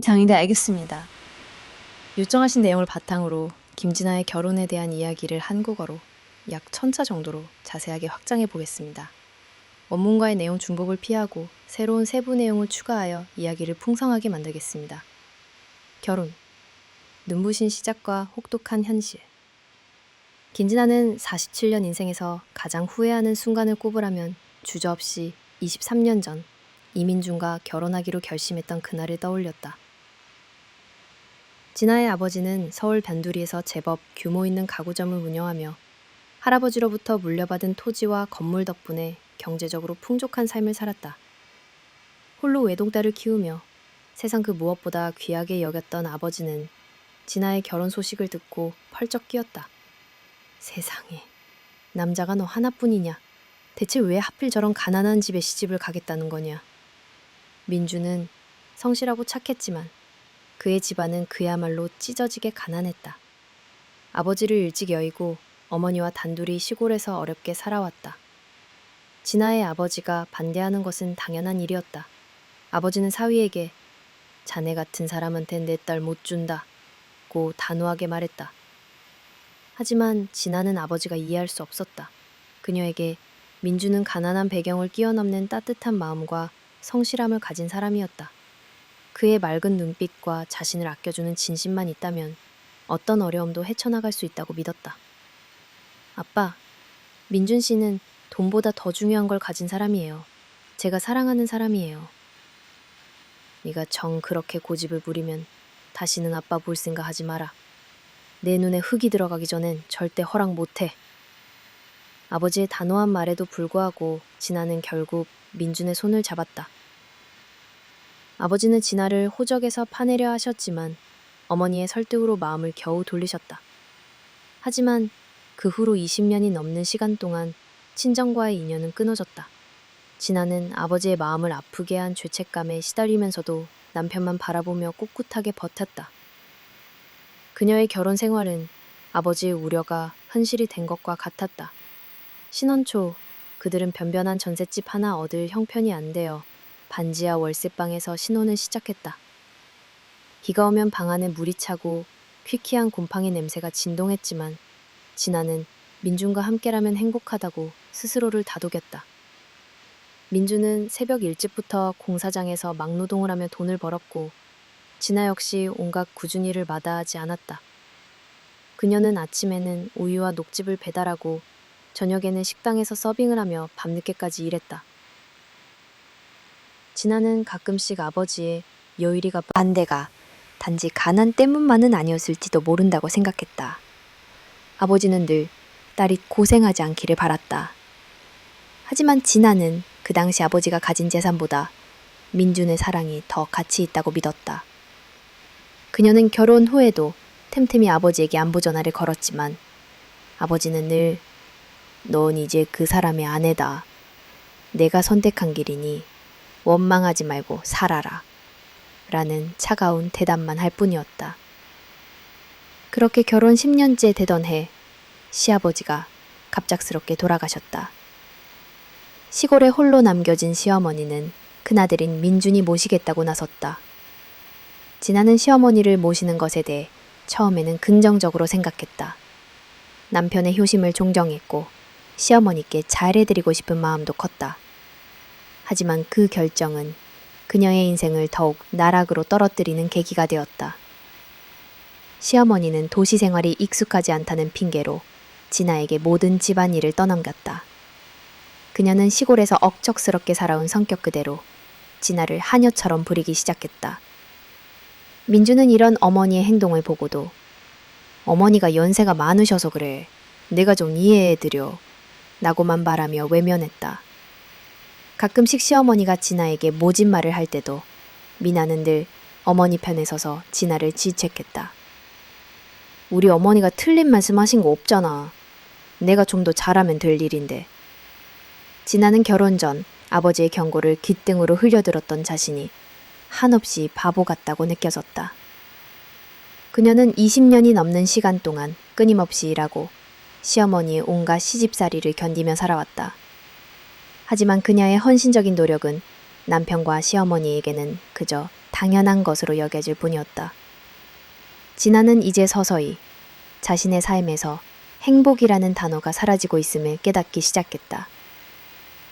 장인데 알겠습니다. 요청하신 내용을 바탕으로 김진아의 결혼에 대한 이야기를 한국어로 약 1000자 정도로 자세하게 확장해 보겠습니다. 원문과의 내용 중복을 피하고 새로운 세부 내용을 추가하여 이야기를 풍성하게 만들겠습니다. 결혼, 눈부신 시작과 혹독한 현실. 김진아는 47년 인생에서 가장 후회하는 순간을 꼽으라면 주저없이 23년 전 이민준과 결혼하기로 결심했던 그날을 떠올렸다. 진아의 아버지는 서울 변두리에서 제법 규모 있는 가구점을 운영하며 할아버지로부터 물려받은 토지와 건물 덕분에 경제적으로 풍족한 삶을 살았다. 홀로 외동딸을 키우며 세상 그 무엇보다 귀하게 여겼던 아버지는 진아의 결혼 소식을 듣고 펄쩍 뛰었다. 세상에, 남자가 너 하나뿐이냐? 대체 왜 하필 저런 가난한 집에 시집을 가겠다는 거냐? 민주는 성실하고 착했지만 그의 집안은 그야말로 찢어지게 가난했다. 아버지를 일찍 여의고 어머니와 단둘이 시골에서 어렵게 살아왔다. 진아의 아버지가 반대하는 것은 당연한 일이었다. 아버지는 사위에게 자네 같은 사람한테 내 딸 못 준다고 단호하게 말했다. 하지만 진아는 아버지가 이해할 수 없었다. 그녀에게 민주는 가난한 배경을 뛰어넘는 따뜻한 마음과 성실함을 가진 사람이었다. 그의 맑은 눈빛과 자신을 아껴주는 진심만 있다면 어떤 어려움도 헤쳐나갈 수 있다고 믿었다. 아빠, 민준 씨는 돈보다 더 중요한 걸 가진 사람이에요. 제가 사랑하는 사람이에요. 네가 정 그렇게 고집을 부리면 다시는 아빠 볼 생각 하지 마라. 내 눈에 흙이 들어가기 전엔 절대 허락 못해. 아버지의 단호한 말에도 불구하고 진아는 결국 민준의 손을 잡았다. 아버지는 진아를 호적에서 파내려 하셨지만 어머니의 설득으로 마음을 겨우 돌리셨다. 하지만 그 후로 20년이 넘는 시간 동안 친정과의 인연은 끊어졌다. 진아는 아버지의 마음을 아프게 한 죄책감에 시달리면서도 남편만 바라보며 꿋꿋하게 버텼다. 그녀의 결혼 생활은 아버지의 우려가 현실이 된 것과 같았다. 신혼 초 그들은 변변한 전셋집 하나 얻을 형편이 안 되어 반지하 월세방에서 신혼을 시작했다. 비가 오면 방 안에 물이 차고 퀴퀴한 곰팡이 냄새가 진동했지만 진아는 민준과 함께라면 행복하다고 스스로를 다독였다. 민준은 새벽 일찍부터 공사장에서 막노동을 하며 돈을 벌었고 진아 역시 온갖 꾸준 일을 마다하지 않았다. 그녀는 아침에는 우유와 녹즙을 배달하고 저녁에는 식당에서 서빙을 하며 밤늦게까지 일했다. 진아는 가끔씩 아버지의 여일이가 반대가 단지 가난 때문만은 아니었을지도 모른다고 생각했다. 아버지는 늘 딸이 고생하지 않기를 바랐다. 하지만 진아는 그 당시 아버지가 가진 재산보다 민준의 사랑이 더 가치 있다고 믿었다. 그녀는 결혼 후에도 틈틈이 아버지에게 안부 전화를 걸었지만 아버지는 늘 넌 이제 그 사람의 아내다. 내가 선택한 길이니 원망하지 말고 살아라. 라는 차가운 대답만 할 뿐이었다. 그렇게 결혼 10년째 되던 해 시아버지가 갑작스럽게 돌아가셨다. 시골에 홀로 남겨진 시어머니는 큰아들인 민준이 모시겠다고 나섰다. 진아는 시어머니를 모시는 것에 대해 처음에는 긍정적으로 생각했다. 남편의 효심을 존경했고 시어머니께 잘해드리고 싶은 마음도 컸다. 하지만 그 결정은 그녀의 인생을 더욱 나락으로 떨어뜨리는 계기가 되었다. 시어머니는 도시 생활이 익숙하지 않다는 핑계로 진아에게 모든 집안일을 떠넘겼다. 그녀는 시골에서 억척스럽게 살아온 성격 그대로 진아를 하녀처럼 부리기 시작했다. 민주는 이런 어머니의 행동을 보고도 어머니가 연세가 많으셔서 그래. 내가 좀 이해해드려. 라고만 말하며 외면했다. 가끔씩 시어머니가 진아에게 모진 말을 할 때도 미나는 늘 어머니 편에 서서 진아를 질책했다. 우리 어머니가 틀린 말씀하신 거 없잖아. 내가 좀 더 잘하면 될 일인데. 진아는 결혼 전 아버지의 경고를 귓등으로 흘려들었던 자신이 한없이 바보 같다고 느껴졌다. 그녀는 20년이 넘는 시간 동안 끊임없이 일하고 시어머니의 온갖 시집살이를 견디며 살아왔다. 하지만 그녀의 헌신적인 노력은 남편과 시어머니에게는 그저 당연한 것으로 여겨질 뿐이었다. 진아는 이제 서서히 자신의 삶에서 행복이라는 단어가 사라지고 있음을 깨닫기 시작했다.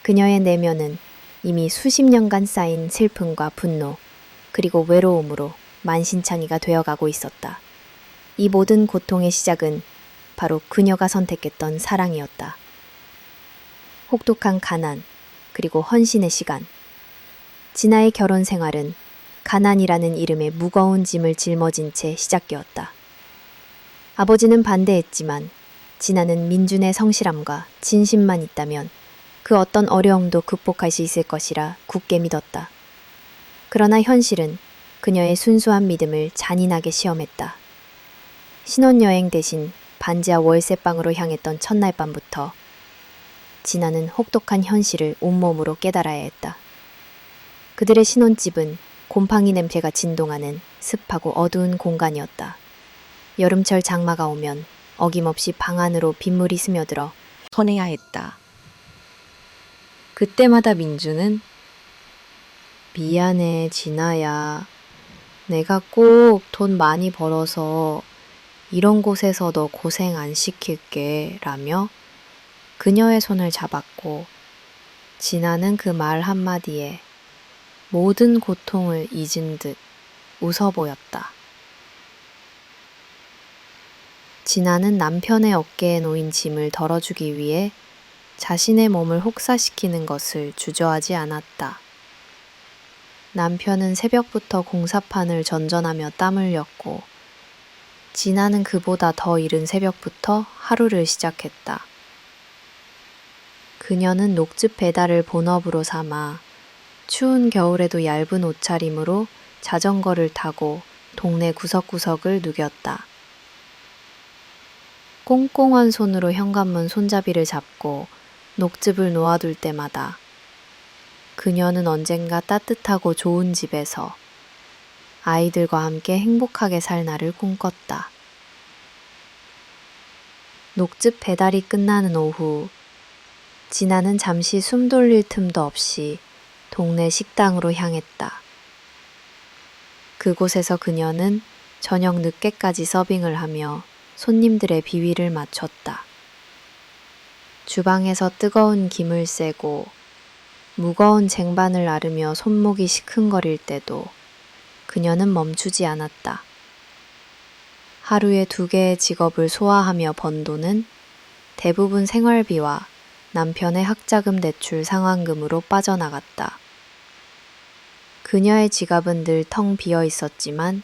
그녀의 내면은 이미 수십 년간 쌓인 슬픔과 분노, 그리고 외로움으로 만신창이가 되어가고 있었다. 이 모든 고통의 시작은 바로 그녀가 선택했던 사랑이었다. 혹독한 가난, 그리고 헌신의 시간. 진아의 결혼 생활은 가난이라는 이름의 무거운 짐을 짊어진 채 시작되었다. 아버지는 반대했지만 진아는 민준의 성실함과 진심만 있다면 그 어떤 어려움도 극복할 수 있을 것이라 굳게 믿었다. 그러나 현실은 그녀의 순수한 믿음을 잔인하게 시험했다. 신혼여행 대신 반지하 월세방으로 향했던 첫날 밤부터 진아는 혹독한 현실을 온몸으로 깨달아야 했다. 그들의 신혼집은 곰팡이 냄새가 진동하는 습하고 어두운 공간이었다. 여름철 장마가 오면 어김없이 방 안으로 빗물이 스며들어 손해야 했다. 그때마다 민주는 미안해 진아야. 내가 꼭 돈 많이 벌어서 이런 곳에서 너 고생 안 시킬게 라며 그녀의 손을 잡았고 진아는 그 말 한마디에 모든 고통을 잊은 듯 웃어 보였다. 진아는 남편의 어깨에 놓인 짐을 덜어주기 위해 자신의 몸을 혹사시키는 것을 주저하지 않았다. 남편은 새벽부터 공사판을 전전하며 땀을 흘렸고 진아는 그보다 더 이른 새벽부터 하루를 시작했다. 그녀는 녹즙 배달을 본업으로 삼아 추운 겨울에도 얇은 옷차림으로 자전거를 타고 동네 구석구석을 누겼다. 꽁꽁한 손으로 현관문 손잡이를 잡고 녹즙을 놓아둘 때마다 그녀는 언젠가 따뜻하고 좋은 집에서 아이들과 함께 행복하게 살 날을 꿈꿨다. 녹즙 배달이 끝나는 오후, 진아는 잠시 숨 돌릴 틈도 없이 동네 식당으로 향했다. 그곳에서 그녀는 저녁 늦게까지 서빙을 하며 손님들의 비위를 맞췄다. 주방에서 뜨거운 김을 쐬고 무거운 쟁반을 앓으며 손목이 시큰거릴 때도 그녀는 멈추지 않았다. 하루에 2개의 직업을 소화하며 번 돈은 대부분 생활비와 남편의 학자금 대출 상환금으로 빠져나갔다. 그녀의 지갑은 늘 텅 비어 있었지만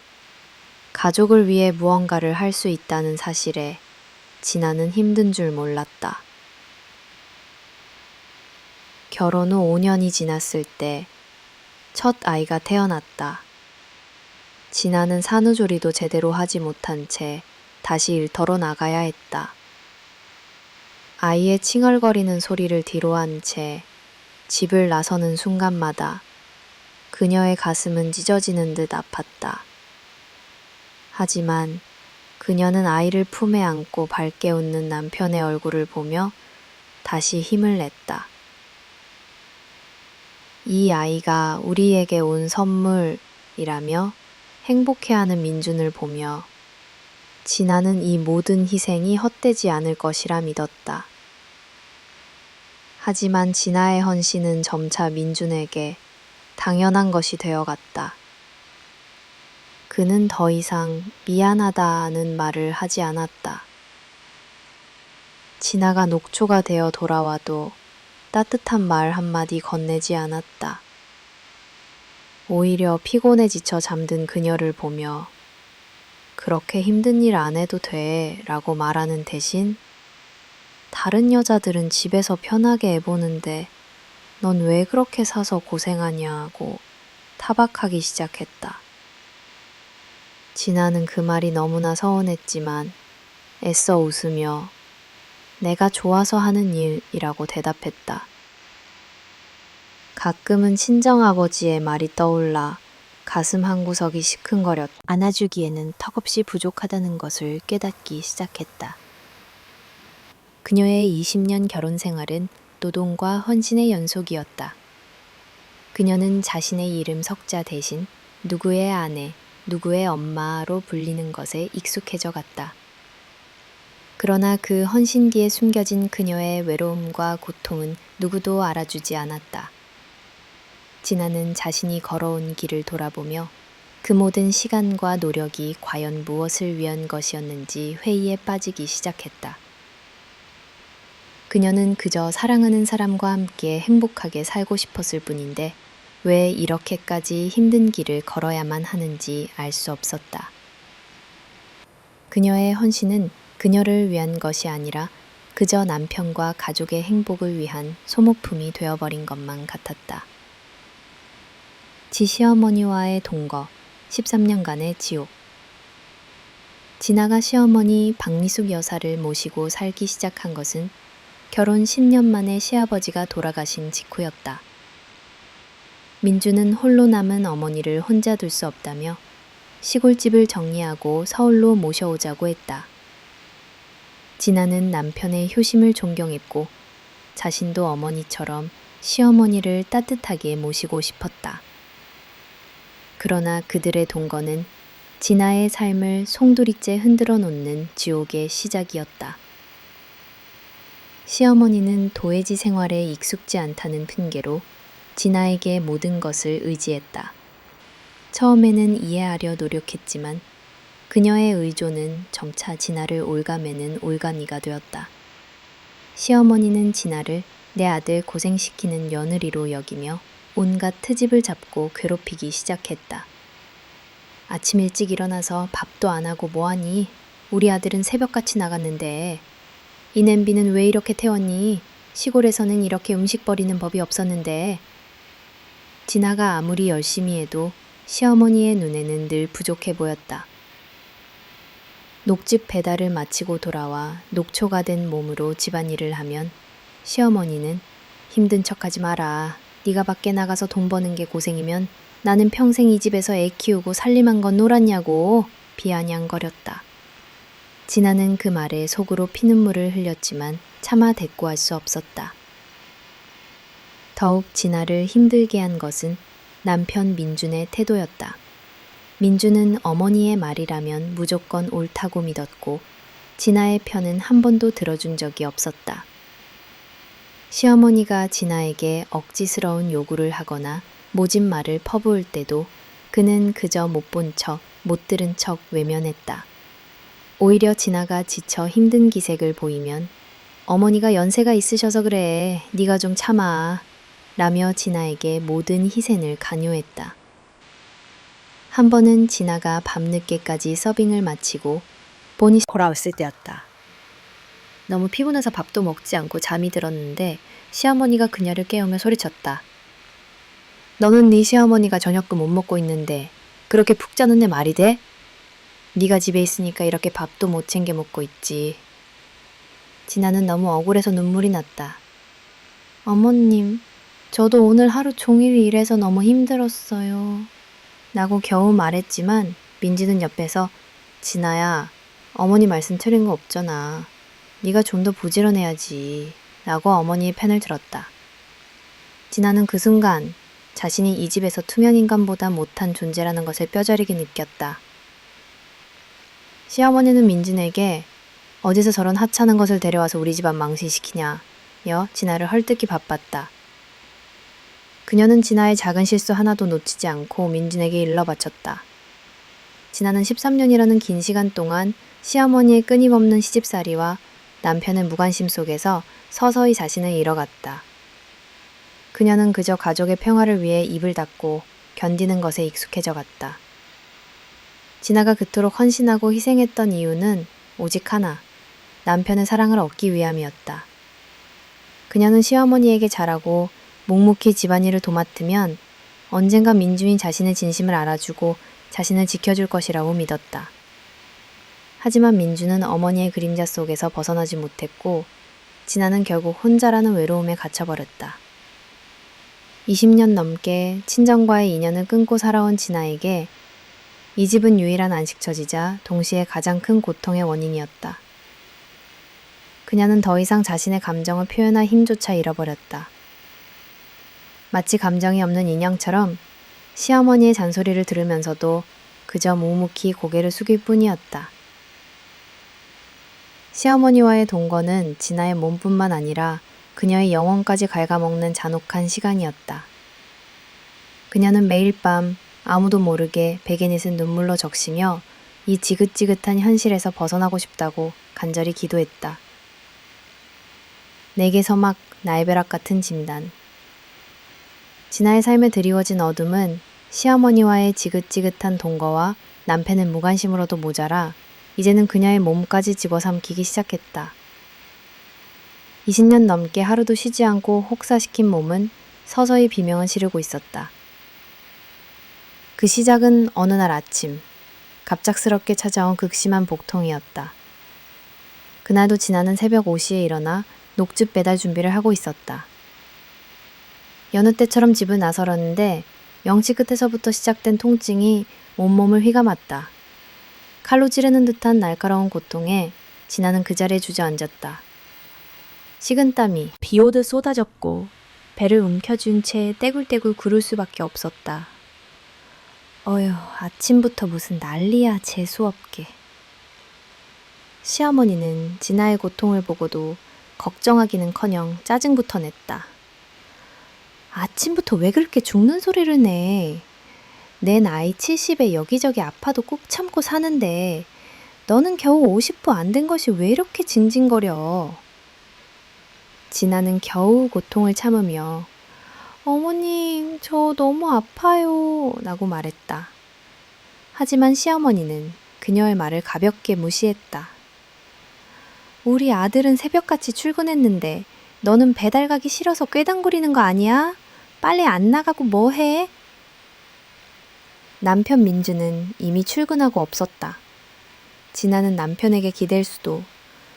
가족을 위해 무언가를 할 수 있다는 사실에 진아는 힘든 줄 몰랐다. 결혼 후 5년이 지났을 때 첫 아이가 태어났다. 진아는 산후조리도 제대로 하지 못한 채 다시 일터로 나가야 했다. 아이의 칭얼거리는 소리를 뒤로한 채 집을 나서는 순간마다 그녀의 가슴은 찢어지는 듯 아팠다. 하지만 그녀는 아이를 품에 안고 밝게 웃는 남편의 얼굴을 보며 다시 힘을 냈다. 이 아이가 우리에게 온 선물이라며 행복해하는 민준을 보며 진아는 이 모든 희생이 헛되지 않을 것이라 믿었다. 하지만 진아의 헌신은 점차 민준에게 당연한 것이 되어갔다. 그는 더 이상 미안하다는 말을 하지 않았다. 진아가 녹초가 되어 돌아와도 따뜻한 말 한마디 건네지 않았다. 오히려 피곤해 지쳐 잠든 그녀를 보며 그렇게 힘든 일 안 해도 돼 라고 말하는 대신 다른 여자들은 집에서 편하게 애보는데 넌 왜 그렇게 사서 고생하냐고 타박하기 시작했다. 진아는 그 말이 너무나 서운했지만 애써 웃으며 내가 좋아서 하는 일이라고 대답했다. 가끔은 친정아버지의 말이 떠올라 가슴 한구석이 시큰거렸다. 안아주기에는 턱없이 부족하다는 것을 깨닫기 시작했다. 그녀의 20년 결혼 생활은 노동과 헌신의 연속이었다. 그녀는 자신의 이름 석자 대신 누구의 아내, 누구의 엄마로 불리는 것에 익숙해져 갔다. 그러나 그 헌신 뒤에 숨겨진 그녀의 외로움과 고통은 누구도 알아주지 않았다. 진아는 자신이 걸어온 길을 돌아보며 그 모든 시간과 노력이 과연 무엇을 위한 것이었는지 회의에 빠지기 시작했다. 그녀는 그저 사랑하는 사람과 함께 행복하게 살고 싶었을 뿐인데 왜 이렇게까지 힘든 길을 걸어야만 하는지 알 수 없었다. 그녀의 헌신은 그녀를 위한 것이 아니라 그저 남편과 가족의 행복을 위한 소모품이 되어버린 것만 같았다. 지시어머니와의 동거, 13년간의 지옥. 진아가 시어머니 박미숙 여사를 모시고 살기 시작한 것은 결혼 10년 만에 시아버지가 돌아가신 직후였다. 민주는 홀로 남은 어머니를 혼자 둘 수 없다며 시골집을 정리하고 서울로 모셔오자고 했다. 진아는 남편의 효심을 존경했고 자신도 어머니처럼 시어머니를 따뜻하게 모시고 싶었다. 그러나 그들의 동거는 진아의 삶을 송두리째 흔들어 놓는 지옥의 시작이었다. 시어머니는 도해지 생활에 익숙지 않다는 핑계로 진아에게 모든 것을 의지했다. 처음에는 이해하려 노력했지만 그녀의 의존은 점차 진아를 올가매는 올가미가 되었다. 시어머니는 진아를 내 아들 고생시키는 며느리로 여기며 온갖 트집을 잡고 괴롭히기 시작했다. 아침 일찍 일어나서 밥도 안 하고 뭐하니? 우리 아들은 새벽같이 나갔는데. 이 냄비는 왜 이렇게 태웠니? 시골에서는 이렇게 음식 버리는 법이 없었는데. 진아가 아무리 열심히 해도 시어머니의 눈에는 늘 부족해 보였다. 녹즙 배달을 마치고 돌아와 녹초가 된 몸으로 집안일을 하면 시어머니는 힘든 척하지 마라. 네가 밖에 나가서 돈 버는 게 고생이면 나는 평생 이 집에서 애 키우고 살림한 건 놀았냐고 비아냥거렸다. 진아는 그 말에 속으로 피눈물을 흘렸지만 차마 대꾸할 수 없었다. 더욱 진아를 힘들게 한 것은 남편 민준의 태도였다. 민준은 어머니의 말이라면 무조건 옳다고 믿었고 진아의 편은 한 번도 들어준 적이 없었다. 시어머니가 진아에게 억지스러운 요구를 하거나 모진 말을 퍼부을 때도 그는 그저 못 본 척, 못 들은 척 외면했다. 오히려 진아가 지쳐 힘든 기색을 보이면 어머니가 연세가 있으셔서 그래, 네가 좀 참아 라며 진아에게 모든 희생을 강요했다. 한 번은 진아가 밤늦게까지 서빙을 마치고 본이 돌아왔을 때였다. 너무 피곤해서 밥도 먹지 않고 잠이 들었는데 시어머니가 그녀를 깨우며 소리쳤다. 너는 네 시어머니가 저녁도 못 먹고 있는데 그렇게 푹 자는데 말이 돼? 네가 집에 있으니까 이렇게 밥도 못 챙겨 먹고 있지. 진아는 너무 억울해서 눈물이 났다. 어머님, 저도 오늘 하루 종일 일해서 너무 힘들었어요. 라고 겨우 말했지만 민지는 옆에서 진아야, 어머니 말씀 틀린 거 없잖아. 네가 좀 더 부지런해야지 라고 어머니의 편을 들었다. 진아는 그 순간 자신이 이 집에서 투면인간보다 못한 존재라는 것을 뼈저리게 느꼈다. 시어머니는 민준에게 어디서 저런 하찮은 것을 데려와서 우리 집안 망신시키냐 여 진아를 헐뜯기 바빴다. 그녀는 진아의 작은 실수 하나도 놓치지 않고 민준에게 일러 바쳤다. 진아는 13년이라는 긴 시간 동안 시어머니의 끊임없는 시집살이와 남편의 무관심 속에서 서서히 자신을 잃어갔다. 그녀는 그저 가족의 평화를 위해 입을 닫고 견디는 것에 익숙해져 갔다. 진아가 그토록 헌신하고 희생했던 이유는 오직 하나, 남편의 사랑을 얻기 위함이었다. 그녀는 시어머니에게 잘하고 묵묵히 집안일을 도맡으면 언젠가 민주인 자신의 진심을 알아주고 자신을 지켜줄 것이라고 믿었다. 하지만 민주는 어머니의 그림자 속에서 벗어나지 못했고 진아는 결국 혼자라는 외로움에 갇혀버렸다. 20년 넘게 친정과의 인연을 끊고 살아온 진아에게 이 집은 유일한 안식처지자 동시에 가장 큰 고통의 원인이었다. 그녀는 더 이상 자신의 감정을 표현할 힘조차 잃어버렸다. 마치 감정이 없는 인형처럼 시어머니의 잔소리를 들으면서도 그저 묵묵히 고개를 숙일 뿐이었다. 시어머니와의 동거는 진아의 몸뿐만 아니라 그녀의 영혼까지 갉아먹는 잔혹한 시간이었다. 그녀는 매일 밤 아무도 모르게 베개 닛은 눈물로 적시며 이 지긋지긋한 현실에서 벗어나고 싶다고 간절히 기도했다. 내게서 막 날벼락 같은 진단. 진아의 삶에 드리워진 어둠은 시어머니와의 지긋지긋한 동거와 남편의 무관심으로도 모자라 이제는 그녀의 몸까지 집어삼키기 시작했다. 20년 넘게 하루도 쉬지 않고 혹사시킨 몸은 서서히 비명을 지르고 있었다. 그 시작은 어느 날 아침, 갑작스럽게 찾아온 극심한 복통이었다. 그날도 진아는 새벽 5시에 일어나 녹즙 배달 준비를 하고 있었다. 여느 때처럼 집을 나서려는데 명치 끝에서부터 시작된 통증이 온몸을 휘감았다. 칼로 찌르는 듯한 날카로운 고통에 진아는 그 자리에 주저앉았다. 식은땀이 비오듯 쏟아졌고 배를 움켜쥔 채 떼굴떼굴 구를 수밖에 없었다. 어휴, 아침부터 무슨 난리야, 재수없게. 시어머니는 진아의 고통을 보고도 걱정하기는커녕 짜증부터 냈다. 아침부터 왜 그렇게 죽는 소리를 내? 내 나이 70에 여기저기 아파도 꾹 참고 사는데 너는 겨우 50도 안 된 것이 왜 이렇게 징징거려? 진아는 겨우 고통을 참으며 어머님, 저 너무 아파요 라고 말했다. 하지만 시어머니는 그녀의 말을 가볍게 무시했다. 우리 아들은 새벽같이 출근했는데 너는 배달 가기 싫어서 꾀당부리는 거 아니야? 빨리 안 나가고 뭐 해? 남편 민주는 이미 출근하고 없었다. 진아는 남편에게 기댈 수도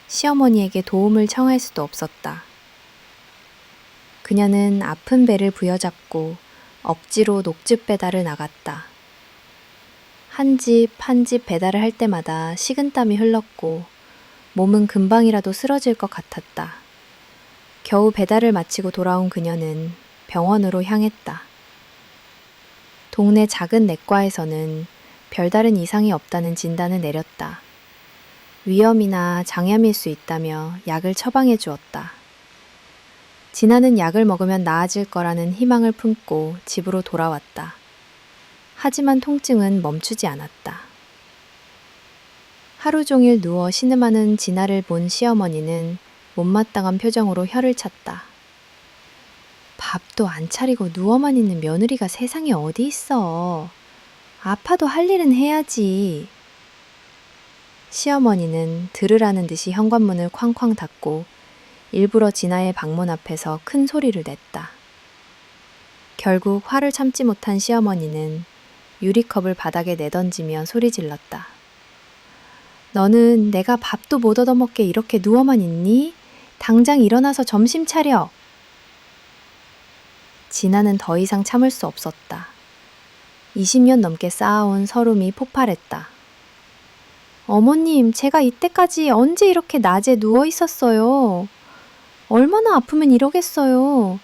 시어머니에게 도움을 청할 수도 없었다. 그녀는 아픈 배를 부여잡고 억지로 녹즙 배달을 나갔다. 한 집 한 집 배달을 할 때마다 식은땀이 흘렀고 몸은 금방이라도 쓰러질 것 같았다. 겨우 배달을 마치고 돌아온 그녀는 병원으로 향했다. 동네 작은 내과에서는 별다른 이상이 없다는 진단을 내렸다. 위염이나 장염일 수 있다며 약을 처방해 주었다. 진아는 약을 먹으면 나아질 거라는 희망을 품고 집으로 돌아왔다. 하지만 통증은 멈추지 않았다. 하루 종일 누워 신음하는 진아를 본 시어머니는 못마땅한 표정으로 혀를 찼다. 밥도 안 차리고 누워만 있는 며느리가 세상에 어디 있어. 아파도 할 일은 해야지. 시어머니는 들으라는 듯이 현관문을 쾅쾅 닫고 일부러 진아의 방문 앞에서 큰 소리를 냈다. 결국 화를 참지 못한 시어머니는 유리컵을 바닥에 내던지며 소리 질렀다. 너는 내가 밥도 못 얻어먹게 이렇게 누워만 있니? 당장 일어나서 점심 차려. 진아는 더 이상 참을 수 없었다. 20년 넘게 쌓아온 서름이 폭발했다. 어머님, 제가 이때까지 언제 이렇게 낮에 누워 있었어요? 얼마나 아프면 이러겠어요.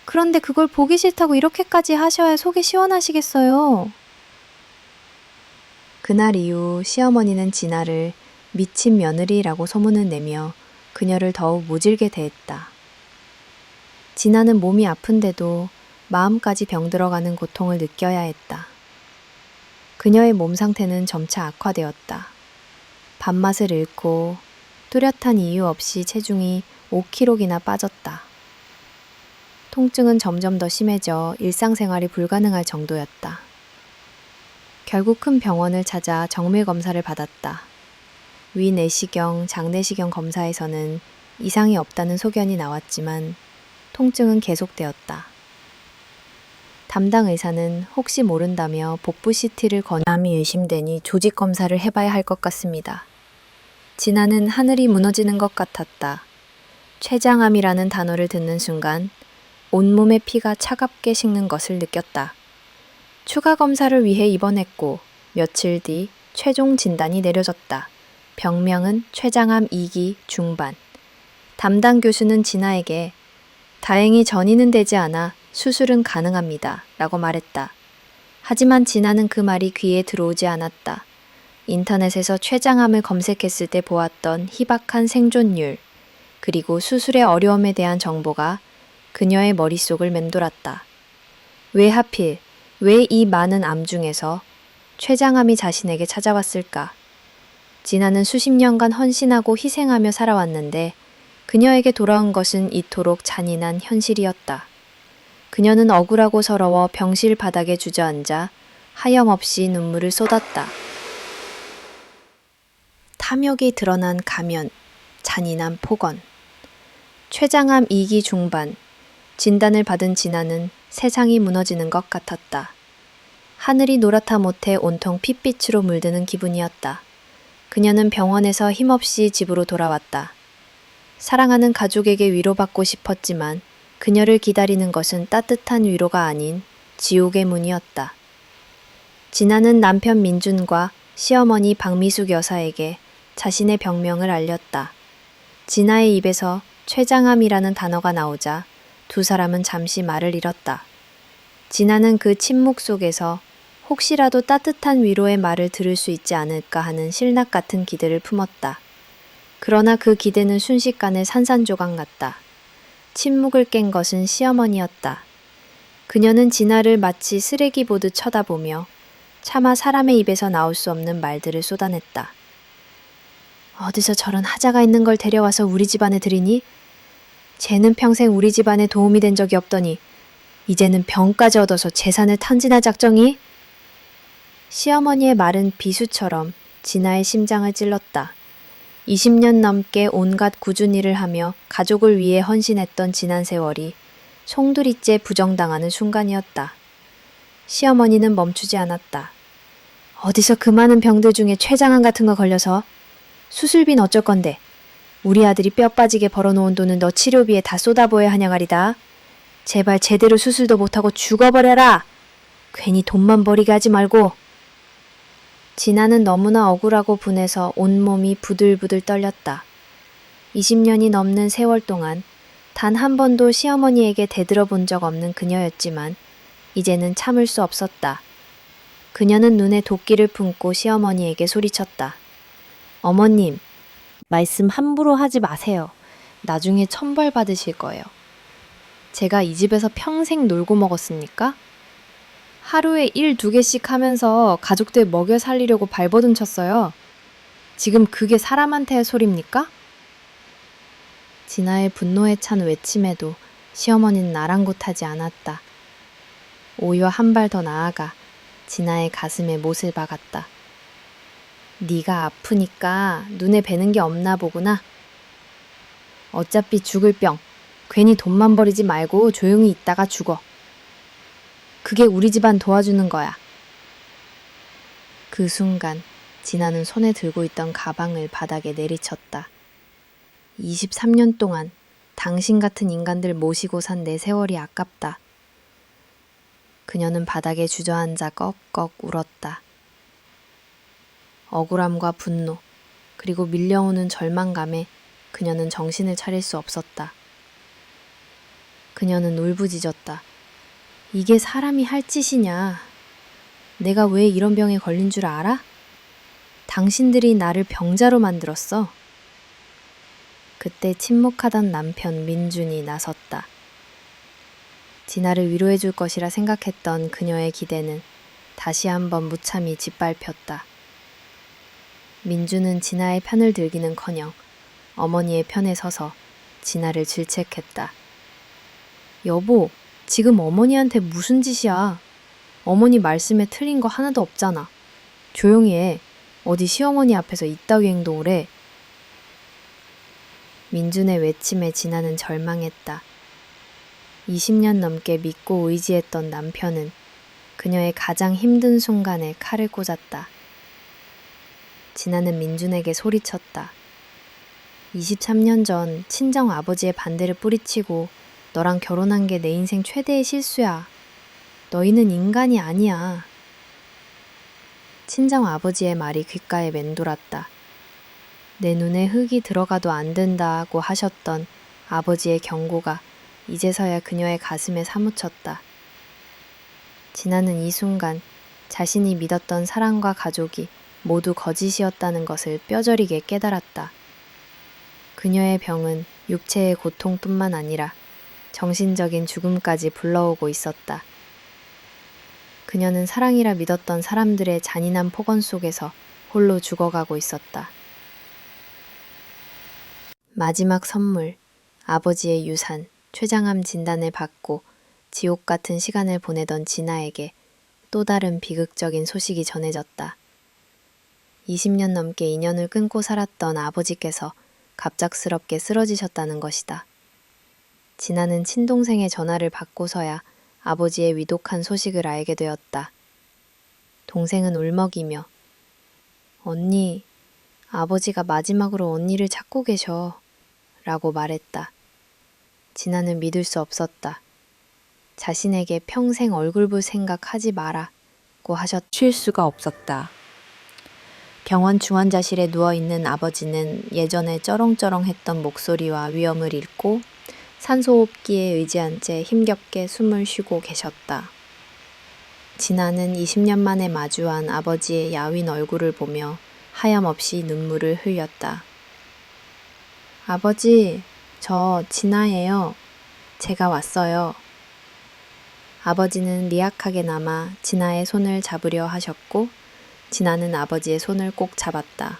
그런데 그걸 보기 싫다고 이렇게까지 하셔야 속이 시원하시겠어요. 그날 이후 시어머니는 진아를 미친 며느리라고 소문을 내며 그녀를 더욱 모질게 대했다. 진아는 몸이 아픈데도 마음까지 병들어가는 고통을 느껴야 했다. 그녀의 몸 상태는 점차 악화되었다. 밥맛을 잃고 뚜렷한 이유 없이 체중이 5kg나 빠졌다. 통증은 점점 더 심해져 일상생활이 불가능할 정도였다. 결국 큰 병원을 찾아 정밀 검사를 받았다. 위내시경, 장내시경 검사에서는 이상이 없다는 소견이 나왔지만 통증은 계속되었다. 담당 의사는 혹시 모른다며 복부 CT를 권함이 의심되니 조직 검사를 해봐야 할 것 같습니다. 진아는 하늘이 무너지는 것 같았다. 췌장암이라는 단어를 듣는 순간 온몸의 피가 차갑게 식는 것을 느꼈다. 추가 검사를 위해 입원했고 며칠 뒤 최종 진단이 내려졌다. 병명은 췌장암 2기 중반. 담당 교수는 진아에게 다행히 전이는 되지 않아 수술은 가능합니다. 라고 말했다. 하지만 진아는 그 말이 귀에 들어오지 않았다. 인터넷에서 췌장암을 검색했을 때 보았던 희박한 생존율, 그리고 수술의 어려움에 대한 정보가 그녀의 머릿속을 맴돌았다. 왜 하필, 왜 이 많은 암 중에서 췌장암이 자신에게 찾아왔을까? 진아는 수십 년간 헌신하고 희생하며 살아왔는데 그녀에게 돌아온 것은 이토록 잔인한 현실이었다. 그녀는 억울하고 서러워 병실 바닥에 주저앉아 하염없이 눈물을 쏟았다. 탐욕이 드러난 가면, 잔인한 폭언. 췌장암 2기 중반, 진단을 받은 진아는 세상이 무너지는 것 같았다. 하늘이 노랗다 못해 온통 핏빛으로 물드는 기분이었다. 그녀는 병원에서 힘없이 집으로 돌아왔다. 사랑하는 가족에게 위로받고 싶었지만 그녀를 기다리는 것은 따뜻한 위로가 아닌 지옥의 문이었다. 진아는 남편 민준과 시어머니 박미숙 여사에게 자신의 병명을 알렸다. 진아의 입에서 췌장암이라는 단어가 나오자 두 사람은 잠시 말을 잃었다. 진아는 그 침묵 속에서 혹시라도 따뜻한 위로의 말을 들을 수 있지 않을까 하는 실낱 같은 기대를 품었다. 그러나 그 기대는 순식간에 산산조각 났다. 침묵을 깬 것은 시어머니였다. 그녀는 진아를 마치 쓰레기 보듯 쳐다보며 차마 사람의 입에서 나올 수 없는 말들을 쏟아냈다. 어디서 저런 하자가 있는 걸 데려와서 우리 집안에 들이니? 쟤는 평생 우리 집안에 도움이 된 적이 없더니 이제는 병까지 얻어서 재산을 탕진할 작정이? 시어머니의 말은 비수처럼 진아의 심장을 찔렀다. 20년 넘게 온갖 꾸준 일을 하며 가족을 위해 헌신했던 지난 세월이 송두리째 부정당하는 순간이었다. 시어머니는 멈추지 않았다. 어디서 그 많은 병들 중에 췌장암 같은 거 걸려서? 수술비는 어쩔 건데? 우리 아들이 뼈 빠지게 벌어놓은 돈은 너 치료비에 다 쏟아부어야 하냐가리다. 제발 제대로 수술도 못하고 죽어버려라. 괜히 돈만 버리게 하지 말고. 진아는 너무나 억울하고 분해서 온몸이 부들부들 떨렸다. 20년이 넘는 세월 동안 단 한 번도 시어머니에게 대들어본 적 없는 그녀였지만 이제는 참을 수 없었다. 그녀는 눈에 도끼를 품고 시어머니에게 소리쳤다. 어머님, 말씀 함부로 하지 마세요. 나중에 천벌 받으실 거예요. 제가 이 집에서 평생 놀고 먹었습니까? 하루에 일 2개씩 하면서 가족들 먹여 살리려고 발버둥 쳤어요. 지금 그게 사람한테 할 소리입니까? 진아의 분노에 찬 외침에도 시어머니는 아랑곳하지 않았다. 오히려 한 발 더 나아가 진아의 가슴에 못을 박았다. 네가 아프니까 눈에 뵈는 게 없나 보구나. 어차피 죽을 병, 괜히 돈만 버리지 말고 조용히 있다가 죽어. 그게 우리 집안 도와주는 거야. 그 순간 진아는 손에 들고 있던 가방을 바닥에 내리쳤다. 23년 동안 당신 같은 인간들 모시고 산 내 세월이 아깝다. 그녀는 바닥에 주저앉아 꺽꺽 울었다. 억울함과 분노, 그리고 밀려오는 절망감에 그녀는 정신을 차릴 수 없었다. 그녀는 울부짖었다. 이게 사람이 할 짓이냐? 내가 왜 이런 병에 걸린 줄 알아? 당신들이 나를 병자로 만들었어. 그때 침묵하던 남편 민준이 나섰다. 진아를 위로해 줄 것이라 생각했던 그녀의 기대는 다시 한번 무참히 짓밟혔다. 민준은 진아의 편을 들기는커녕 어머니의 편에 서서 진아를 질책했다. 여보, 지금 어머니한테 무슨 짓이야? 어머니 말씀에 틀린 거 하나도 없잖아. 조용히 해. 어디 시어머니 앞에서 이따위 행동을 해. 민준의 외침에 진아는 절망했다. 20년 넘게 믿고 의지했던 남편은 그녀의 가장 힘든 순간에 칼을 꽂았다. 진아는 민준에게 소리쳤다. 23년 전 친정 아버지의 반대를 뿌리치고 너랑 결혼한 게 내 인생 최대의 실수야. 너희는 인간이 아니야. 친정 아버지의 말이 귓가에 맴돌았다. 내 눈에 흙이 들어가도 안 된다고 하셨던 아버지의 경고가 이제서야 그녀의 가슴에 사무쳤다. 진아는 이 순간 자신이 믿었던 사랑과 가족이 모두 거짓이었다는 것을 뼈저리게 깨달았다. 그녀의 병은 육체의 고통뿐만 아니라 정신적인 죽음까지 불러오고 있었다. 그녀는 사랑이라 믿었던 사람들의 잔인한 폭언 속에서 홀로 죽어가고 있었다. 마지막 선물, 아버지의 유산, 췌장암 진단을 받고 지옥 같은 시간을 보내던 진아에게 또 다른 비극적인 소식이 전해졌다. 20년 넘게 인연을 끊고 살았던 아버지께서 갑작스럽게 쓰러지셨다는 것이다. 진아는 친동생의 전화를 받고서야 아버지의 위독한 소식을 알게 되었다. 동생은 울먹이며 언니, 아버지가 마지막으로 언니를 찾고 계셔 라고 말했다. 진아는 믿을 수 없었다. 자신에게 평생 얼굴 볼 생각 하지 마라고 쉴 수가 없었다. 병원 중환자실에 누워있는 아버지는 예전에 쩌렁쩌렁했던 목소리와 위엄을 잃고 산소호흡기에 의지한 채 힘겹게 숨을 쉬고 계셨다. 진아는 20년 만에 마주한 아버지의 야윈 얼굴을 보며 하염없이 눈물을 흘렸다. 아버지, 저 진아예요. 제가 왔어요. 아버지는 리약하게나마 진아의 손을 잡으려 하셨고 진아는 아버지의 손을 꼭 잡았다.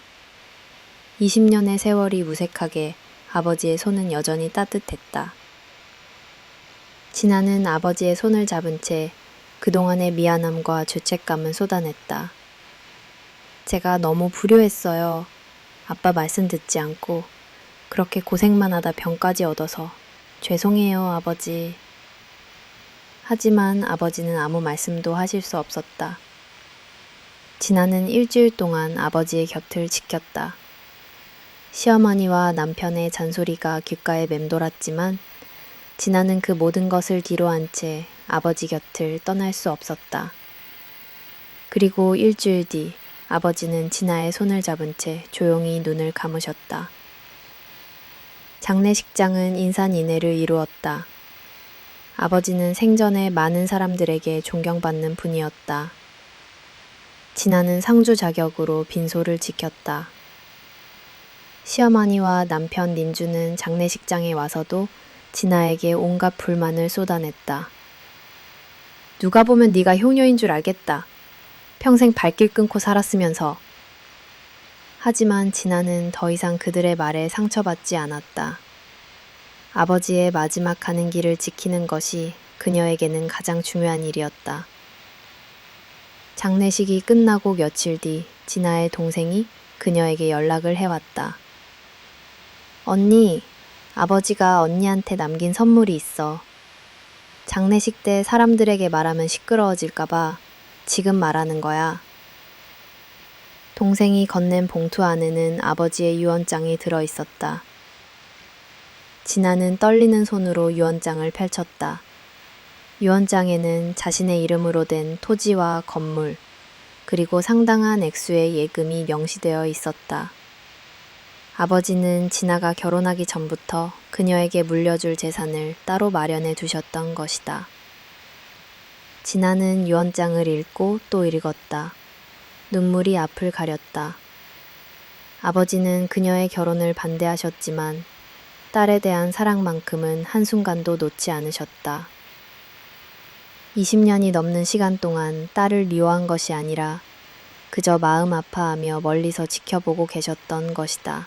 20년의 세월이 무색하게 아버지의 손은 여전히 따뜻했다. 진아는 아버지의 손을 잡은 채 그동안의 미안함과 죄책감을 쏟아냈다. 제가 너무 불효했어요. 아빠 말씀 듣지 않고 그렇게 고생만 하다 병까지 얻어서 죄송해요, 아버지. 하지만 아버지는 아무 말씀도 하실 수 없었다. 진아는 일주일 동안 아버지의 곁을 지켰다. 시어머니와 남편의 잔소리가 귓가에 맴돌았지만 진아는 그 모든 것을 뒤로한 채 아버지 곁을 떠날 수 없었다. 그리고 일주일 뒤 아버지는 진아의 손을 잡은 채 조용히 눈을 감으셨다. 장례식장은 인산인해를 이루었다. 아버지는 생전에 많은 사람들에게 존경받는 분이었다. 진아는 상주 자격으로 빈소를 지켰다. 시어머니와 남편 민주는 장례식장에 와서도 진아에게 온갖 불만을 쏟아냈다. 누가 보면 네가 효녀인 줄 알겠다. 평생 발길 끊고 살았으면서. 하지만 진아는 더 이상 그들의 말에 상처받지 않았다. 아버지의 마지막 가는 길을 지키는 것이 그녀에게는 가장 중요한 일이었다. 장례식이 끝나고 며칠 뒤 진아의 동생이 그녀에게 연락을 해왔다. 언니, 아버지가 언니한테 남긴 선물이 있어. 장례식 때 사람들에게 말하면 시끄러워질까봐 지금 말하는 거야. 동생이 건넨 봉투 안에는 아버지의 유언장이 들어있었다. 진아는 떨리는 손으로 유언장을 펼쳤다. 유언장에는 자신의 이름으로 된 토지와 건물, 그리고 상당한 액수의 예금이 명시되어 있었다. 아버지는 진아가 결혼하기 전부터 그녀에게 물려줄 재산을 따로 마련해 두셨던 것이다. 진아는 유언장을 읽고 또 읽었다. 눈물이 앞을 가렸다. 아버지는 그녀의 결혼을 반대하셨지만 딸에 대한 사랑만큼은 한순간도 놓지 않으셨다. 20년이 넘는 시간 동안 딸을 미워한 것이 아니라 그저 마음 아파하며 멀리서 지켜보고 계셨던 것이다.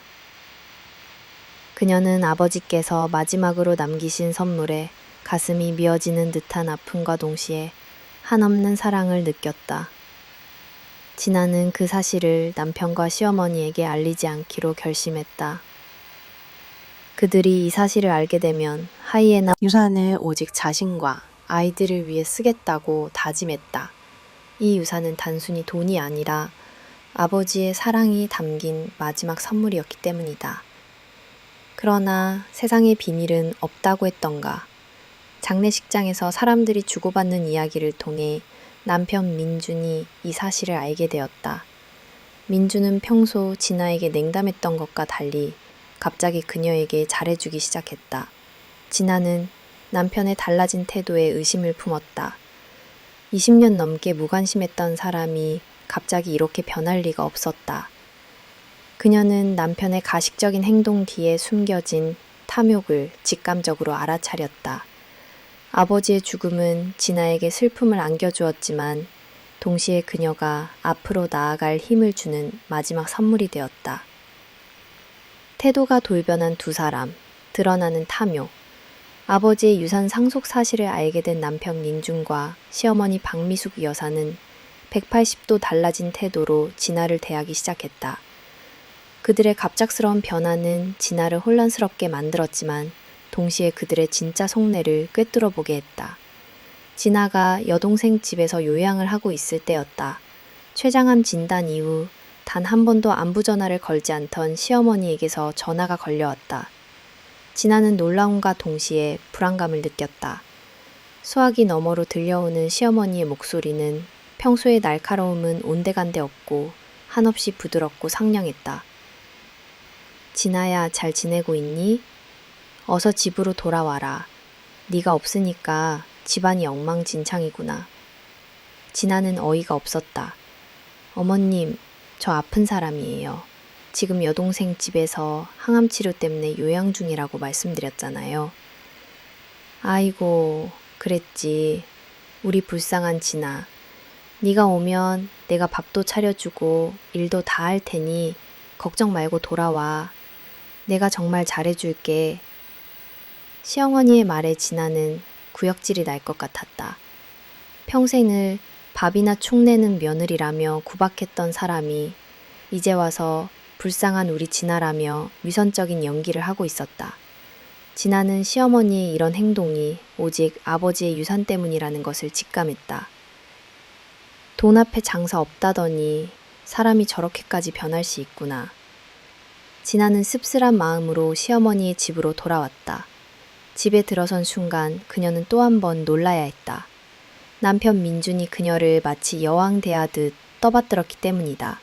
그녀는 아버지께서 마지막으로 남기신 선물에 가슴이 미어지는 듯한 아픔과 동시에 한없는 사랑을 느꼈다. 진아는 그 사실을 남편과 시어머니에게 알리지 않기로 결심했다. 그들이 이 사실을 알게 되면 하이에나 유산을 오직 자신과 아이들을 위해 쓰겠다고 다짐했다. 이 유산은 단순히 돈이 아니라 아버지의 사랑이 담긴 마지막 선물이었기 때문이다. 그러나 세상의 비밀은 없다고 했던가. 장례식장에서 사람들이 주고받는 이야기를 통해 남편 민준이 이 사실을 알게 되었다. 민준은 평소 진아에게 냉담했던 것과 달리 갑자기 그녀에게 잘해주기 시작했다. 진아는 남편의 달라진 태도에 의심을 품었다. 20년 넘게 무관심했던 사람이 갑자기 이렇게 변할 리가 없었다. 그녀는 남편의 가식적인 행동 뒤에 숨겨진 탐욕을 직감적으로 알아차렸다. 아버지의 죽음은 진아에게 슬픔을 안겨주었지만 동시에 그녀가 앞으로 나아갈 힘을 주는 마지막 선물이 되었다. 태도가 돌변한 두 사람, 드러나는 탐욕. 아버지의 유산 상속 사실을 알게 된 남편 민준과 시어머니 박미숙 여사는 180도 달라진 태도로 진아를 대하기 시작했다. 그들의 갑작스러운 변화는 진아를 혼란스럽게 만들었지만 동시에 그들의 진짜 속내를 꿰뚫어보게 했다. 진아가 여동생 집에서 요양을 하고 있을 때였다. 췌장암 진단 이후 단 한 번도 안부 전화를 걸지 않던 시어머니에게서 전화가 걸려왔다. 진아는 놀라움과 동시에 불안감을 느꼈다. 수화기 너머로 들려오는 시어머니의 목소리는 평소의 날카로움은 온데간데 없고 한없이 부드럽고 상냥했다. 진아야, 잘 지내고 있니? 어서 집으로 돌아와라. 네가 없으니까 집안이 엉망진창이구나. 진아는 어이가 없었다. 어머님, 저 아픈 사람이에요. 지금 여동생 집에서 항암 치료 때문에 요양 중이라고 말씀드렸잖아요. 아이고, 그랬지. 우리 불쌍한 진아. 네가 오면 내가 밥도 차려주고 일도 다 할 테니 걱정 말고 돌아와. 내가 정말 잘해줄게. 시어머니의 말에 진아는 구역질이 날 것 같았다. 평생을 밥이나 축 내는 며느리라며 구박했던 사람이 이제 와서 불쌍한 우리 진아라며 위선적인 연기를 하고 있었다. 진아는 시어머니의 이런 행동이 오직 아버지의 유산 때문이라는 것을 직감했다. 돈 앞에 장사 없다더니 사람이 저렇게까지 변할 수 있구나. 진아는 씁쓸한 마음으로 시어머니의 집으로 돌아왔다. 집에 들어선 순간 그녀는 또 한 번 놀라야 했다. 남편 민준이 그녀를 마치 여왕 대하듯 떠받들었기 때문이다.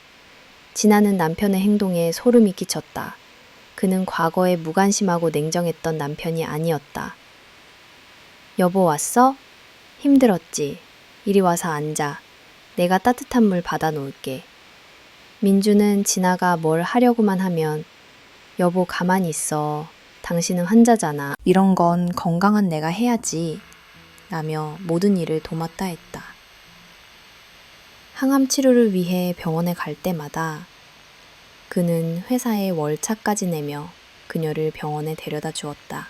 진아는 남편의 행동에 소름이 끼쳤다. 그는 과거에 무관심하고 냉정했던 남편이 아니었다. 여보 왔어? 힘들었지? 이리 와서 앉아. 내가 따뜻한 물 받아 놓을게. 민주는 진아가 뭘 하려고만 하면 여보 가만히 있어. 당신은 환자잖아. 이런 건 건강한 내가 해야지. 라며 모든 일을 도맡아 했다. 항암 치료를 위해 병원에 갈 때마다 그는 회사에 월차까지 내며 그녀를 병원에 데려다 주었다.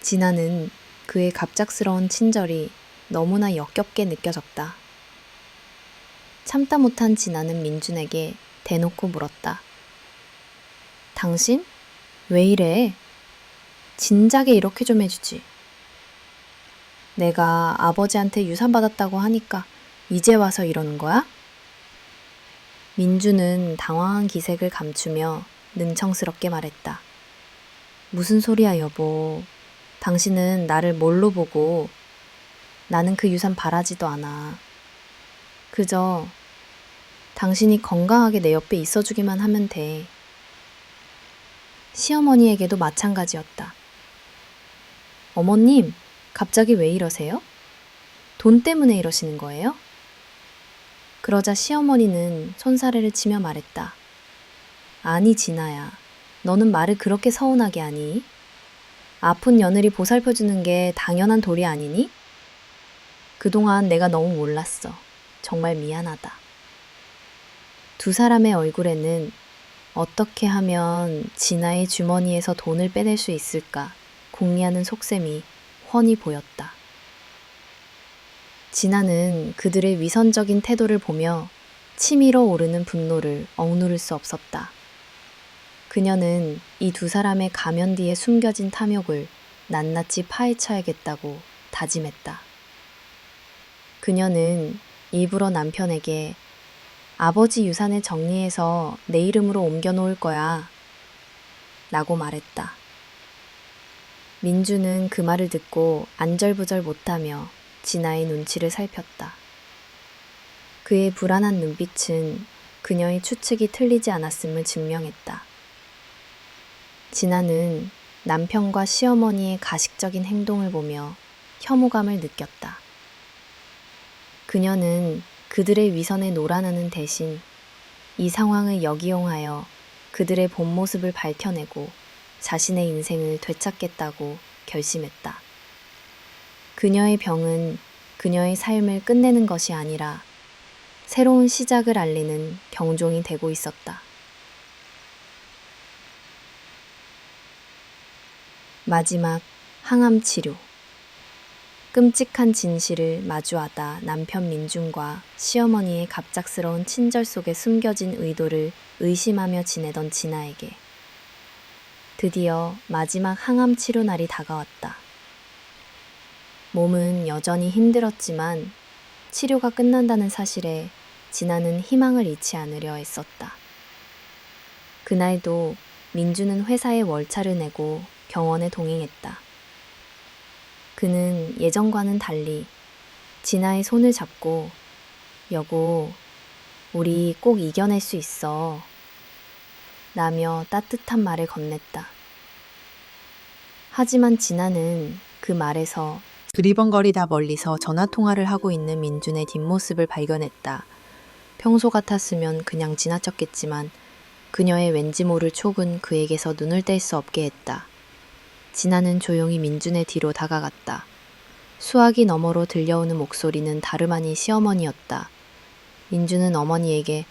진아는 그의 갑작스러운 친절이 너무나 역겹게 느껴졌다. 참다 못한 진아는 민준에게 대놓고 물었다. 당신? 왜 이래? 진작에 이렇게 좀 해주지. 내가 아버지한테 유산받았다고 하니까 이제 와서 이러는 거야? 민주는 당황한 기색을 감추며 능청스럽게 말했다. 무슨 소리야 여보. 당신은 나를 뭘로 보고. 나는 그 유산 바라지도 않아. 그저 당신이 건강하게 내 옆에 있어주기만 하면 돼. 시어머니에게도 마찬가지였다. 어머님, 갑자기 왜 이러세요? 돈 때문에 이러시는 거예요? 그러자 시어머니는 손사래를 치며 말했다. 아니 진아야, 너는 말을 그렇게 서운하게 하니? 아픈 며느리 보살펴주는 게 당연한 도리 아니니? 그동안 내가 너무 몰랐어. 정말 미안하다. 두 사람의 얼굴에는 어떻게 하면 진아의 주머니에서 돈을 빼낼 수 있을까 궁리하는 속셈이 훤히 보였다. 진아는 그들의 위선적인 태도를 보며 치밀어 오르는 분노를 억누를 수 없었다. 그녀는 이 두 사람의 가면 뒤에 숨겨진 탐욕을 낱낱이 파헤쳐야겠다고 다짐했다. 그녀는 일부러 남편에게 아버지 유산을 정리해서 내 이름으로 옮겨 놓을 거야 라고 말했다. 민주는 그 말을 듣고 안절부절 못하며 진아의 눈치를 살폈다. 그의 불안한 눈빛은 그녀의 추측이 틀리지 않았음을 증명했다. 진아는 남편과 시어머니의 가식적인 행동을 보며 혐오감을 느꼈다. 그녀는 그들의 위선에 놀아나는 대신 이 상황을 역이용하여 그들의 본 모습을 밝혀내고 자신의 인생을 되찾겠다고 결심했다. 그녀의 병은 그녀의 삶을 끝내는 것이 아니라 새로운 시작을 알리는 경종이 되고 있었다. 마지막 항암 치료. 끔찍한 진실을 마주하다 남편 민준과 시어머니의 갑작스러운 친절 속에 숨겨진 의도를 의심하며 지내던 진아에게 드디어 마지막 항암 치료 날이 다가왔다. 몸은 여전히 힘들었지만 치료가 끝난다는 사실에 진아는 희망을 잃지 않으려 애썼다. 그날도 민주는 회사에 월차를 내고 병원에 동행했다. 그는 예전과는 달리 진아의 손을 잡고 여보, 우리 꼭 이겨낼 수 있어 라며 따뜻한 말을 건넸다. 하지만 진아는 그 말에서 두리번거리다 멀리서 전화통화를 하고 있는 민준의 뒷모습을 발견했다. 평소 같았으면 그냥 지나쳤겠지만 그녀의 왠지 모를 촉은 그에게서 눈을 뗄 수 없게 했다. 진아는 조용히 민준의 뒤로 다가갔다. 수화기 너머로 들려오는 목소리는 다름 아닌 시어머니였다. 민준은 어머니에게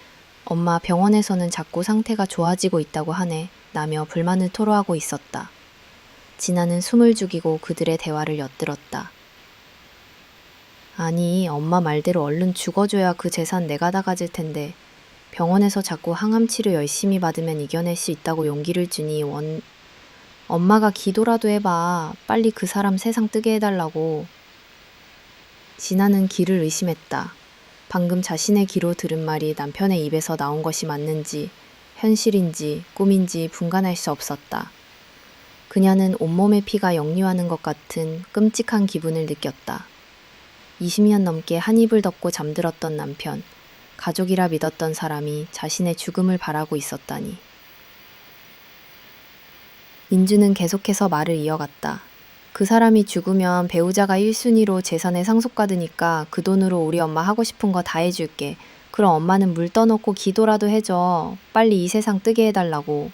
엄마 병원에서는 자꾸 상태가 좋아지고 있다고 하네 라며 불만을 토로하고 있었다. 진아는 숨을 죽이고 그들의 대화를 엿들었다. 아니, 엄마 말대로 얼른 죽어줘야 그 재산 내가 다 가질 텐데 병원에서 자꾸 항암 치료 열심히 받으면 이겨낼 수 있다고 용기를 주니 엄마가 기도라도 해봐. 빨리 그 사람 세상 뜨게 해달라고. 진아는 기를 의심했다. 방금 자신의 귀로 들은 말이 남편의 입에서 나온 것이 맞는지 현실인지 꿈인지 분간할 수 없었다. 그녀는 온몸의 피가 역류하는 것 같은 끔찍한 기분을 느꼈다. 20년 넘게 한 입을 덮고 잠들었던 남편, 가족이라 믿었던 사람이 자신의 죽음을 바라고 있었다니. 민주는 계속해서 말을 이어갔다. 그 사람이 죽으면 배우자가 1순위로 재산에 상속받으니까 그 돈으로 우리 엄마 하고 싶은 거 다 해줄게. 그럼 엄마는 물 떠놓고 기도라도 해줘. 빨리 이 세상 뜨게 해달라고.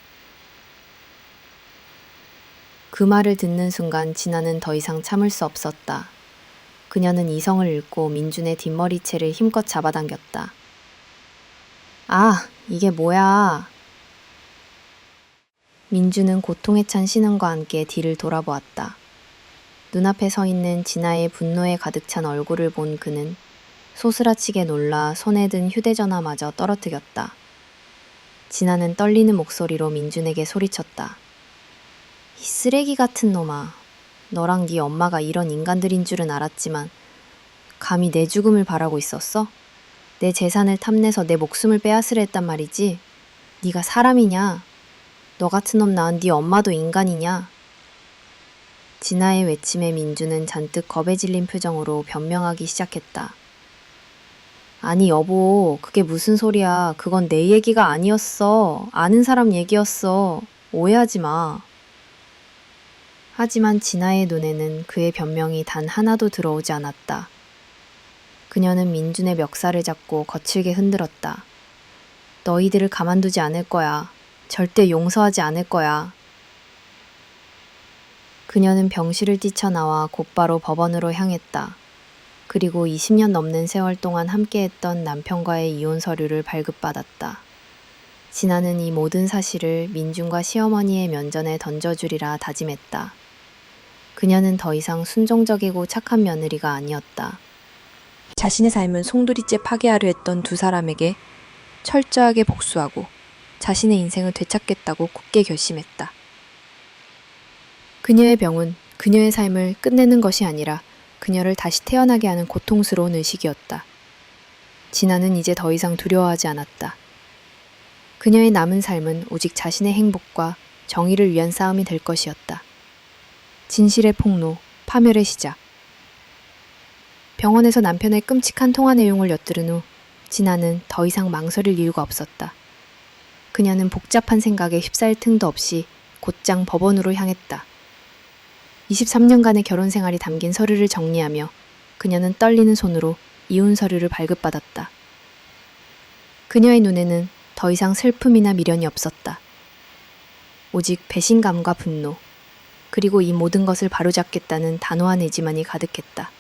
그 말을 듣는 순간 진아는 더 이상 참을 수 없었다. 그녀는 이성을 잃고 민준의 뒷머리채를 힘껏 잡아당겼다. 아, 이게 뭐야. 민주는 고통에 찬 신음과 함께 뒤를 돌아보았다. 눈앞에 서 있는 진아의 분노에 가득 찬 얼굴을 본 그는 소스라치게 놀라 손에 든 휴대전화마저 떨어뜨렸다. 진아는 떨리는 목소리로 민준에게 소리쳤다. 이 쓰레기 같은 놈아. 너랑 네 엄마가 이런 인간들인 줄은 알았지만 감히 내 죽음을 바라고 있었어? 내 재산을 탐내서 내 목숨을 빼앗으려 했단 말이지? 네가 사람이냐? 너 같은 놈 낳은 네 엄마도 인간이냐? 진아의 외침에 민주는 잔뜩 겁에 질린 표정으로 변명하기 시작했다. 아니 여보, 그게 무슨 소리야. 그건 내 얘기가 아니었어. 아는 사람 얘기였어. 오해하지 마. 하지만 진아의 눈에는 그의 변명이 단 하나도 들어오지 않았다. 그녀는 민준의 멱살을 잡고 거칠게 흔들었다. 너희들을 가만두지 않을 거야. 절대 용서하지 않을 거야. 그녀는 병실을 뛰쳐나와 곧바로 법원으로 향했다. 그리고 20년 넘는 세월 동안 함께했던 남편과의 이혼 서류를 발급받았다. 진아는 이 모든 사실을 민준과 시어머니의 면전에 던져주리라 다짐했다. 그녀는 더 이상 순종적이고 착한 며느리가 아니었다. 자신의 삶을 송두리째 파괴하려 했던 두 사람에게 철저하게 복수하고 자신의 인생을 되찾겠다고 굳게 결심했다. 그녀의 병은 그녀의 삶을 끝내는 것이 아니라 그녀를 다시 태어나게 하는 고통스러운 의식이었다. 진아는 이제 더 이상 두려워하지 않았다. 그녀의 남은 삶은 오직 자신의 행복과 정의를 위한 싸움이 될 것이었다. 진실의 폭로, 파멸의 시작. 병원에서 남편의 끔찍한 통화 내용을 엿들은 후 진아는 더 이상 망설일 이유가 없었다. 그녀는 복잡한 생각에 휩싸일 틈도 없이 곧장 법원으로 향했다. 23년간의 결혼 생활이 담긴 서류를 정리하며 그녀는 떨리는 손으로 이혼 서류를 발급받았다. 그녀의 눈에는 더 이상 슬픔이나 미련이 없었다. 오직 배신감과 분노, 그리고 이 모든 것을 바로잡겠다는 단호한 의지만이 가득했다.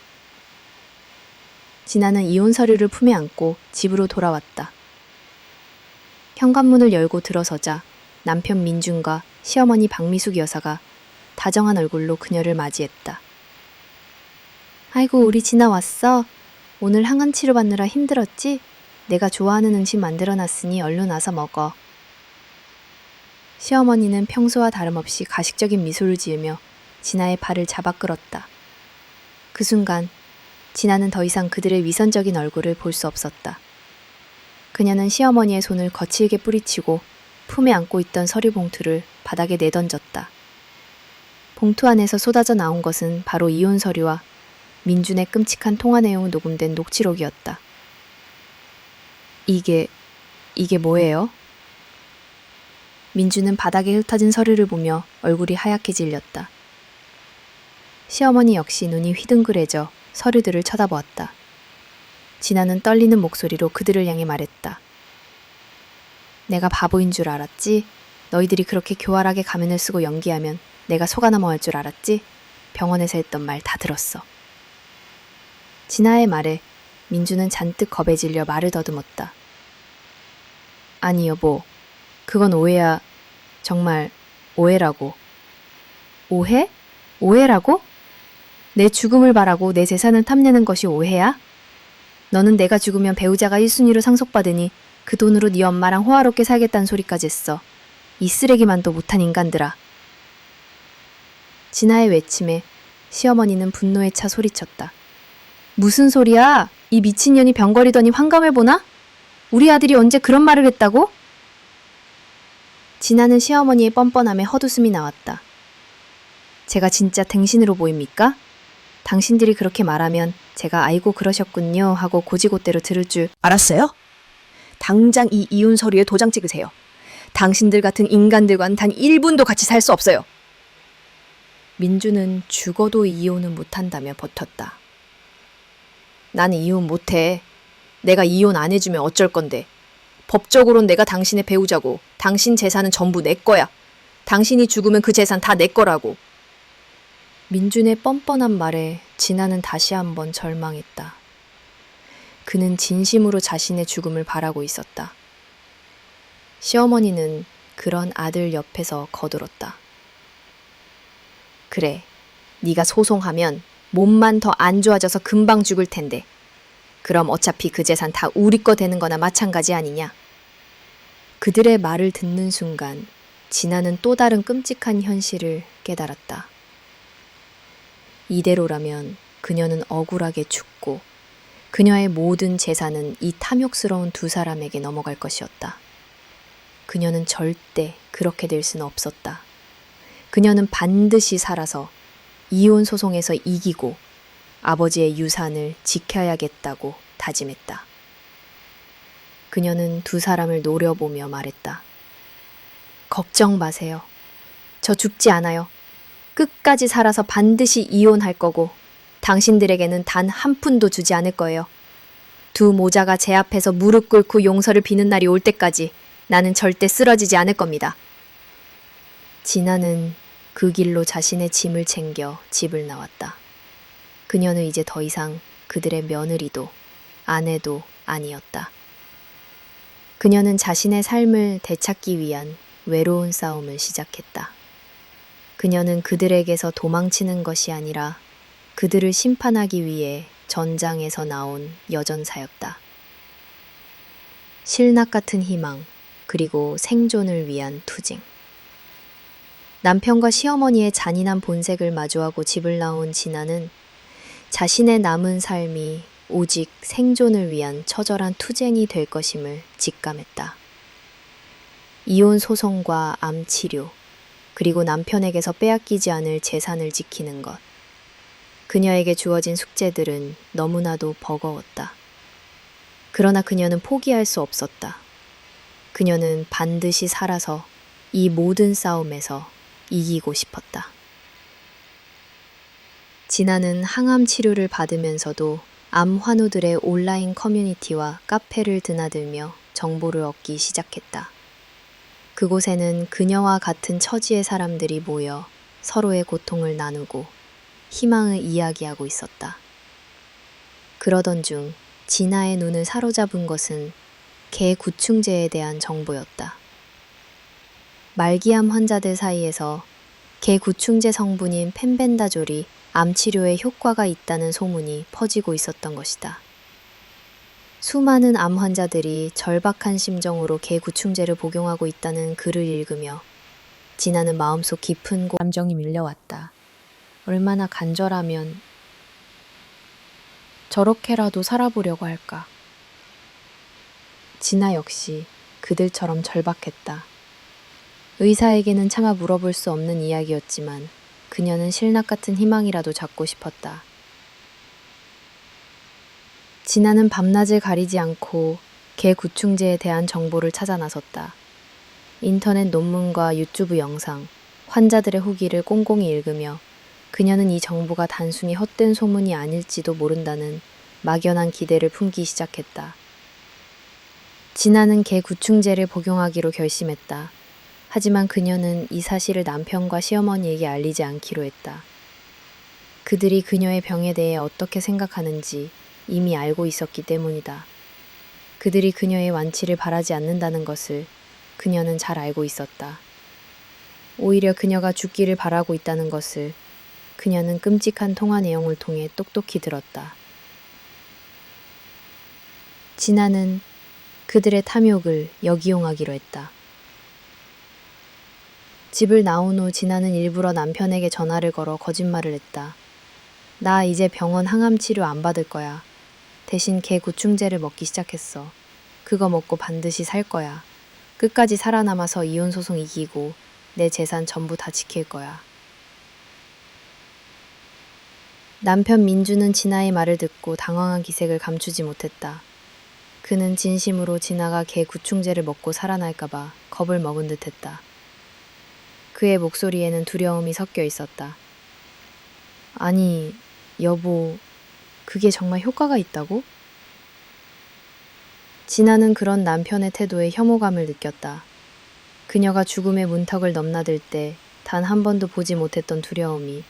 진아는 이혼 서류를 품에 안고 집으로 돌아왔다. 현관문을 열고 들어서자 남편 민준과 시어머니 박미숙 여사가 다정한 얼굴로 그녀를 맞이했다. 아이고, 우리 진아 왔어. 오늘 항암 치료 받느라 힘들었지? 내가 좋아하는 음식 만들어놨으니 얼른 와서 먹어. 시어머니는 평소와 다름없이 가식적인 미소를 지으며 진아의 발을 잡아 끌었다. 그 순간 진아는 더 이상 그들의 위선적인 얼굴을 볼 수 없었다. 그녀는 시어머니의 손을 거칠게 뿌리치고 품에 안고 있던 서류 봉투를 바닥에 내던졌다. 봉투 안에서 쏟아져 나온 것은 바로 이혼 서류와 민준의 끔찍한 통화 내용이 녹음된 녹취록이었다. 이게 뭐예요? 민준은 바닥에 흩어진 서류를 보며 얼굴이 하얗게 질렸다. 시어머니 역시 눈이 휘둥그레져 서류들을 쳐다보았다. 진아는 떨리는 목소리로 그들을 향해 말했다. 내가 바보인 줄 알았지? 너희들이 그렇게 교활하게 가면을 쓰고 연기하면 내가 속아 넘어갈 줄 알았지? 병원에서 했던 말 다 들었어. 진아의 말에 민주는 잔뜩 겁에 질려 말을 더듬었다. 아니 여보, 그건 오해야. 정말 오해라고. 오해? 오해라고? 내 죽음을 바라고 내 재산을 탐내는 것이 오해야? 너는 내가 죽으면 배우자가 1순위로 상속받으니 그 돈으로 네 엄마랑 호화롭게 살겠다는 소리까지 했어. 이 쓰레기만도 못한 인간들아. 진아의 외침에 시어머니는 분노에 차 소리쳤다. 무슨 소리야? 이 미친년이 병거리더니 환감해보나? 우리 아들이 언제 그런 말을 했다고? 진아는 시어머니의 뻔뻔함에 헛웃음이 나왔다. 제가 진짜 당신으로 보입니까? 당신들이 그렇게 말하면 제가 아이고 그러셨군요 하고 고지고대로 들을 줄 알았어요? 당장 이 이혼 서류에 도장 찍으세요. 당신들 같은 인간들과는 단 1분도 같이 살 수 없어요. 민주는 죽어도 이혼은 못한다며 버텼다. 나는 이혼 못해. 내가 이혼 안 해주면 어쩔 건데. 법적으로는 내가 당신의 배우자고 당신 재산은 전부 내 거야. 당신이 죽으면 그 재산 다 내 거라고. 민준의 뻔뻔한 말에 진아는 다시 한번 절망했다. 그는 진심으로 자신의 죽음을 바라고 있었다. 시어머니는 그런 아들 옆에서 거들었다. 그래, 네가 소송하면 몸만 더 안 좋아져서 금방 죽을 텐데. 그럼 어차피 그 재산 다 우리 거 되는 거나 마찬가지 아니냐. 그들의 말을 듣는 순간 진아는 또 다른 끔찍한 현실을 깨달았다. 이대로라면 그녀는 억울하게 죽고 그녀의 모든 재산은 이 탐욕스러운 두 사람에게 넘어갈 것이었다. 그녀는 절대 그렇게 될 수는 없었다. 그녀는 반드시 살아서 이혼 소송에서 이기고 아버지의 유산을 지켜야겠다고 다짐했다. 그녀는 두 사람을 노려보며 말했다. 걱정 마세요. 저 죽지 않아요. 끝까지 살아서 반드시 이혼할 거고 당신들에게는 단 한 푼도 주지 않을 거예요. 두 모자가 제 앞에서 무릎 꿇고 용서를 비는 날이 올 때까지 나는 절대 쓰러지지 않을 겁니다. 진아는 그 길로 자신의 짐을 챙겨 집을 나왔다. 그녀는 이제 더 이상 그들의 며느리도 아내도 아니었다. 그녀는 자신의 삶을 되찾기 위한 외로운 싸움을 시작했다. 그녀는 그들에게서 도망치는 것이 아니라 그들을 심판하기 위해 전장에서 나온 여전사였다. 실낙 같은 희망, 그리고 생존을 위한 투쟁. 남편과 시어머니의 잔인한 본색을 마주하고 집을 나온 진아는 자신의 남은 삶이 오직 생존을 위한 처절한 투쟁이 될 것임을 직감했다. 이혼 소송과 암 치료, 그리고 남편에게서 빼앗기지 않을 재산을 지키는 것. 그녀에게 주어진 숙제들은 너무나도 버거웠다. 그러나 그녀는 포기할 수 없었다. 그녀는 반드시 살아서 이 모든 싸움에서 이기고 싶었다. 진아는 항암 치료를 받으면서도 암 환우들의 온라인 커뮤니티와 카페를 드나들며 정보를 얻기 시작했다. 그곳에는 그녀와 같은 처지의 사람들이 모여 서로의 고통을 나누고 희망을 이야기하고 있었다. 그러던 중 진아의 눈을 사로잡은 것은 개 구충제에 대한 정보였다. 말기암 환자들 사이에서 개 구충제 성분인 펜벤다졸이 암 치료에 효과가 있다는 소문이 퍼지고 있었던 것이다. 수많은 암 환자들이 절박한 심정으로 개 구충제를 복용하고 있다는 글을 읽으며 진아는 마음속 깊은 감정이 밀려왔다. 얼마나 간절하면 저렇게라도 살아보려고 할까. 진아 역시 그들처럼 절박했다. 의사에게는 차마 물어볼 수 없는 이야기였지만 그녀는 실낱 같은 희망이라도 잡고 싶었다. 진아는 밤낮을 가리지 않고 개 구충제에 대한 정보를 찾아 나섰다. 인터넷 논문과 유튜브 영상, 환자들의 후기를 꼼꼼히 읽으며 그녀는 이 정보가 단순히 헛된 소문이 아닐지도 모른다는 막연한 기대를 품기 시작했다. 진아는 개 구충제를 복용하기로 결심했다. 하지만 그녀는 이 사실을 남편과 시어머니에게 알리지 않기로 했다. 그들이 그녀의 병에 대해 어떻게 생각하는지 이미 알고 있었기 때문이다. 그들이 그녀의 완치를 바라지 않는다는 것을 그녀는 잘 알고 있었다. 오히려 그녀가 죽기를 바라고 있다는 것을 그녀는 끔찍한 통화 내용을 통해 똑똑히 들었다. 진아는 그들의 탐욕을 역이용하기로 했다. 집을 나온 후 진아는 일부러 남편에게 전화를 걸어 거짓말을 했다. 나 이제 병원 항암 치료 안 받을 거야. 대신 개 구충제를 먹기 시작했어. 그거 먹고 반드시 살 거야. 끝까지 살아남아서 이혼 소송 이기고 내 재산 전부 다 지킬 거야. 남편 민주는 진아의 말을 듣고 당황한 기색을 감추지 못했다. 그는 진심으로 진아가 개 구충제를 먹고 살아날까봐 겁을 먹은 듯했다. 그의 목소리에는 두려움이 섞여 있었다. 아니, 여보, 그게 정말 효과가 있다고? 진아는 그런 남편의 태도에 혐오감을 느꼈다. 그녀가 죽음의 문턱을 넘나들 때 단 한 번도 보지 못했던 두려움이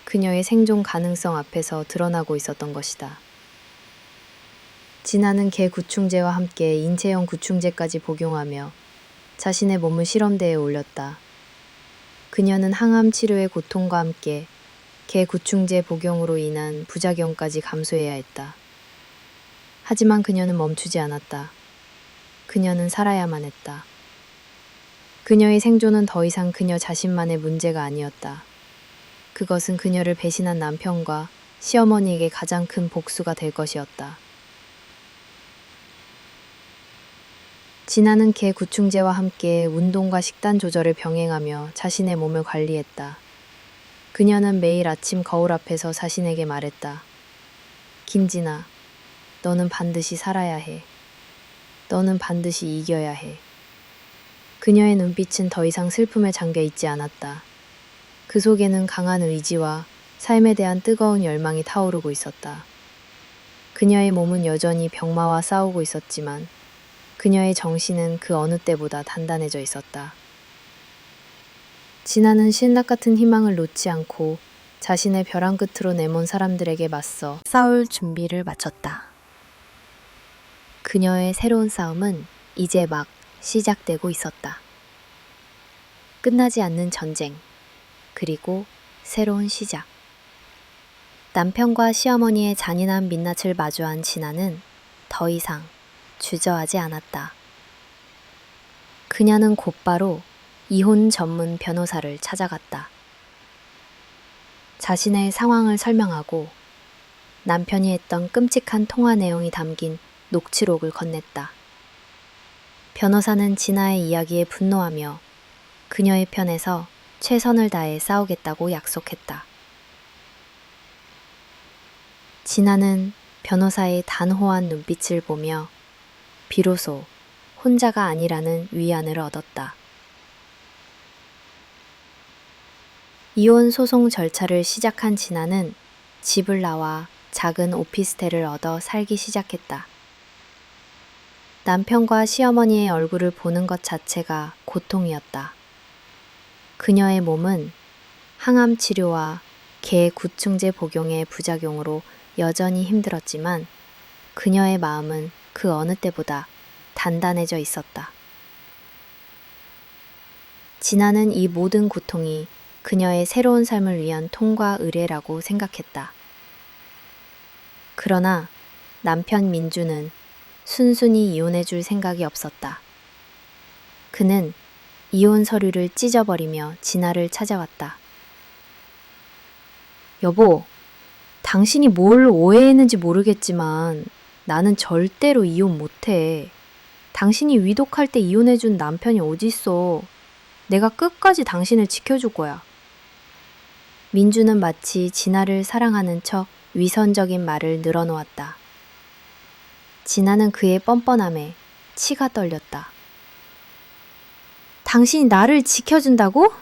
그녀의 생존 가능성 앞에서 드러나고 있었던 것이다. 진아는 개 구충제와 함께 인체형 구충제까지 복용하며 자신의 몸을 실험대에 올렸다. 그녀는 항암 치료의 고통과 함께 개 구충제 복용으로 인한 부작용까지 감수해야 했다. 하지만 그녀는 멈추지 않았다. 그녀는 살아야만 했다. 그녀의 생존은 더 이상 그녀 자신만의 문제가 아니었다. 그것은 그녀를 배신한 남편과 시어머니에게 가장 큰 복수가 될 것이었다. 진아는 개 구충제와 함께 운동과 식단 조절을 병행하며 자신의 몸을 관리했다. 그녀는 매일 아침 거울 앞에서 자신에게 말했다. 김진아, 너는 반드시 살아야 해. 너는 반드시 이겨야 해. 그녀의 눈빛은 더 이상 슬픔에 잠겨 있지 않았다. 그 속에는 강한 의지와 삶에 대한 뜨거운 열망이 타오르고 있었다. 그녀의 몸은 여전히 병마와 싸우고 있었지만 그녀의 정신은 그 어느 때보다 단단해져 있었다. 진아는 신락 같은 희망을 놓지 않고 자신의 벼랑 끝으로 내몬 사람들에게 맞서 싸울 준비를 마쳤다. 그녀의 새로운 싸움은 이제 막 시작되고 있었다. 끝나지 않는 전쟁, 그리고 새로운 시작. 남편과 시어머니의 잔인한 민낯을 마주한 진아는 더 이상 주저하지 않았다. 그녀는 곧바로 이혼 전문 변호사를 찾아갔다. 자신의 상황을 설명하고 남편이 했던 끔찍한 통화 내용이 담긴 녹취록을 건넸다. 변호사는 진아의 이야기에 분노하며 그녀의 편에서 최선을 다해 싸우겠다고 약속했다. 진아는 변호사의 단호한 눈빛을 보며 비로소 혼자가 아니라는 위안을 얻었다. 이혼 소송 절차를 시작한 진아는 집을 나와 작은 오피스텔을 얻어 살기 시작했다. 남편과 시어머니의 얼굴을 보는 것 자체가 고통이었다. 그녀의 몸은 항암 치료와 개 구충제 복용의 부작용으로 여전히 힘들었지만 그녀의 마음은 그 어느 때보다 단단해져 있었다. 진아는 이 모든 고통이 그녀의 새로운 삶을 위한 통과 의례라고 생각했다. 그러나 남편 민주는 순순히 이혼해줄 생각이 없었다. 그는 이혼 서류를 찢어버리며 진아를 찾아왔다. 여보, 당신이 뭘 오해했는지 모르겠지만 나는 절대로 이혼 못해. 당신이 위독할 때 이혼해준 남편이 어딨어. 내가 끝까지 당신을 지켜줄 거야. 민주는 마치 진아를 사랑하는 척 위선적인 말을 늘어놓았다. 진아는 그의 뻔뻔함에 치가 떨렸다. 당신이 나를 지켜준다고?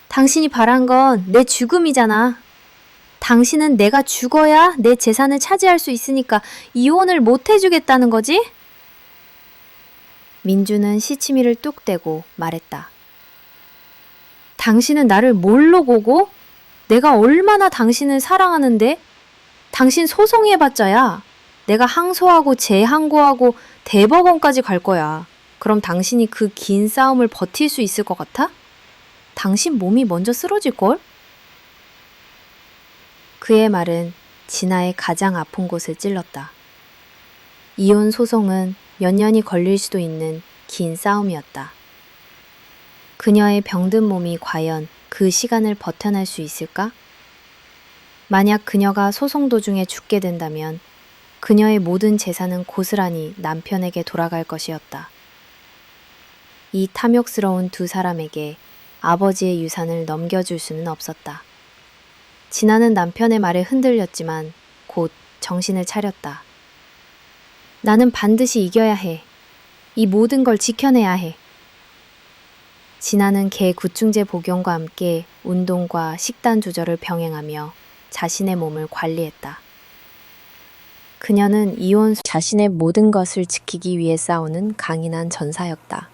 당신이 바란 건 내 죽음이잖아. 당신은 내가 죽어야 내 재산을 차지할 수 있으니까 이혼을 못 해주겠다는 거지? 민주는 시치미를 뚝 떼고 말했다. 당신은 나를 뭘로 보고? 내가 얼마나 당신을 사랑하는데? 당신 소송해봤자야. 내가 항소하고 재항고하고 대법원까지 갈 거야. 그럼 당신이 그 긴 싸움을 버틸 수 있을 것 같아? 당신 몸이 먼저 쓰러질걸? 그의 말은 진아의 가장 아픈 곳을 찔렀다. 이혼 소송은 몇 년이 걸릴 수도 있는 긴 싸움이었다. 그녀의 병든 몸이 과연 그 시간을 버텨낼 수 있을까? 만약 그녀가 소송 도중에 죽게 된다면 그녀의 모든 재산은 고스란히 남편에게 돌아갈 것이었다. 이 탐욕스러운 두 사람에게 아버지의 유산을 넘겨줄 수는 없었다. 진아는 남편의 말에 흔들렸지만 곧 정신을 차렸다. 나는 반드시 이겨야 해. 이 모든 걸 지켜내야 해. 진아는 개 구충제 복용과 함께 운동과 식단 조절을 병행하며 자신의 몸을 관리했다. 그녀는 이혼 자신의 모든 것을 지키기 위해 싸우는 강인한 전사였다.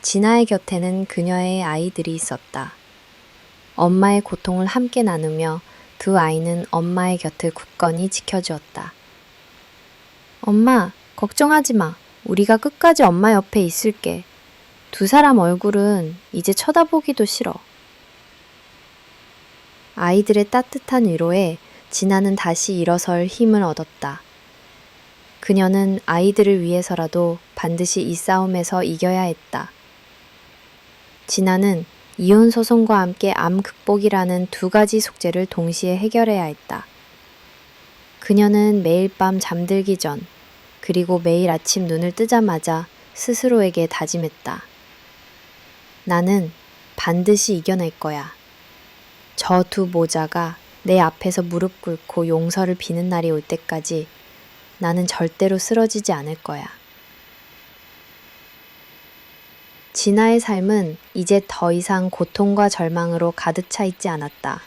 진아의 곁에는 그녀의 아이들이 있었다. 엄마의 고통을 함께 나누며 두 아이는 엄마의 곁을 굳건히 지켜주었다. 엄마, 걱정하지 마. 우리가 끝까지 엄마 옆에 있을게. 두 사람 얼굴은 이제 쳐다보기도 싫어. 아이들의 따뜻한 위로에 진아는 다시 일어설 힘을 얻었다. 그녀는 아이들을 위해서라도 반드시 이 싸움에서 이겨야 했다. 진아는 이혼 소송과 함께 암 극복이라는 두 가지 숙제를 동시에 해결해야 했다. 그녀는 매일 밤 잠들기 전, 그리고 매일 아침 눈을 뜨자마자 스스로에게 다짐했다. 나는 반드시 이겨낼 거야. 저 두 모자가 내 앞에서 무릎 꿇고 용서를 비는 날이 올 때까지 나는 절대로 쓰러지지 않을 거야. 진아의 삶은 이제 더 이상 고통과 절망으로 가득 차 있지 않았다.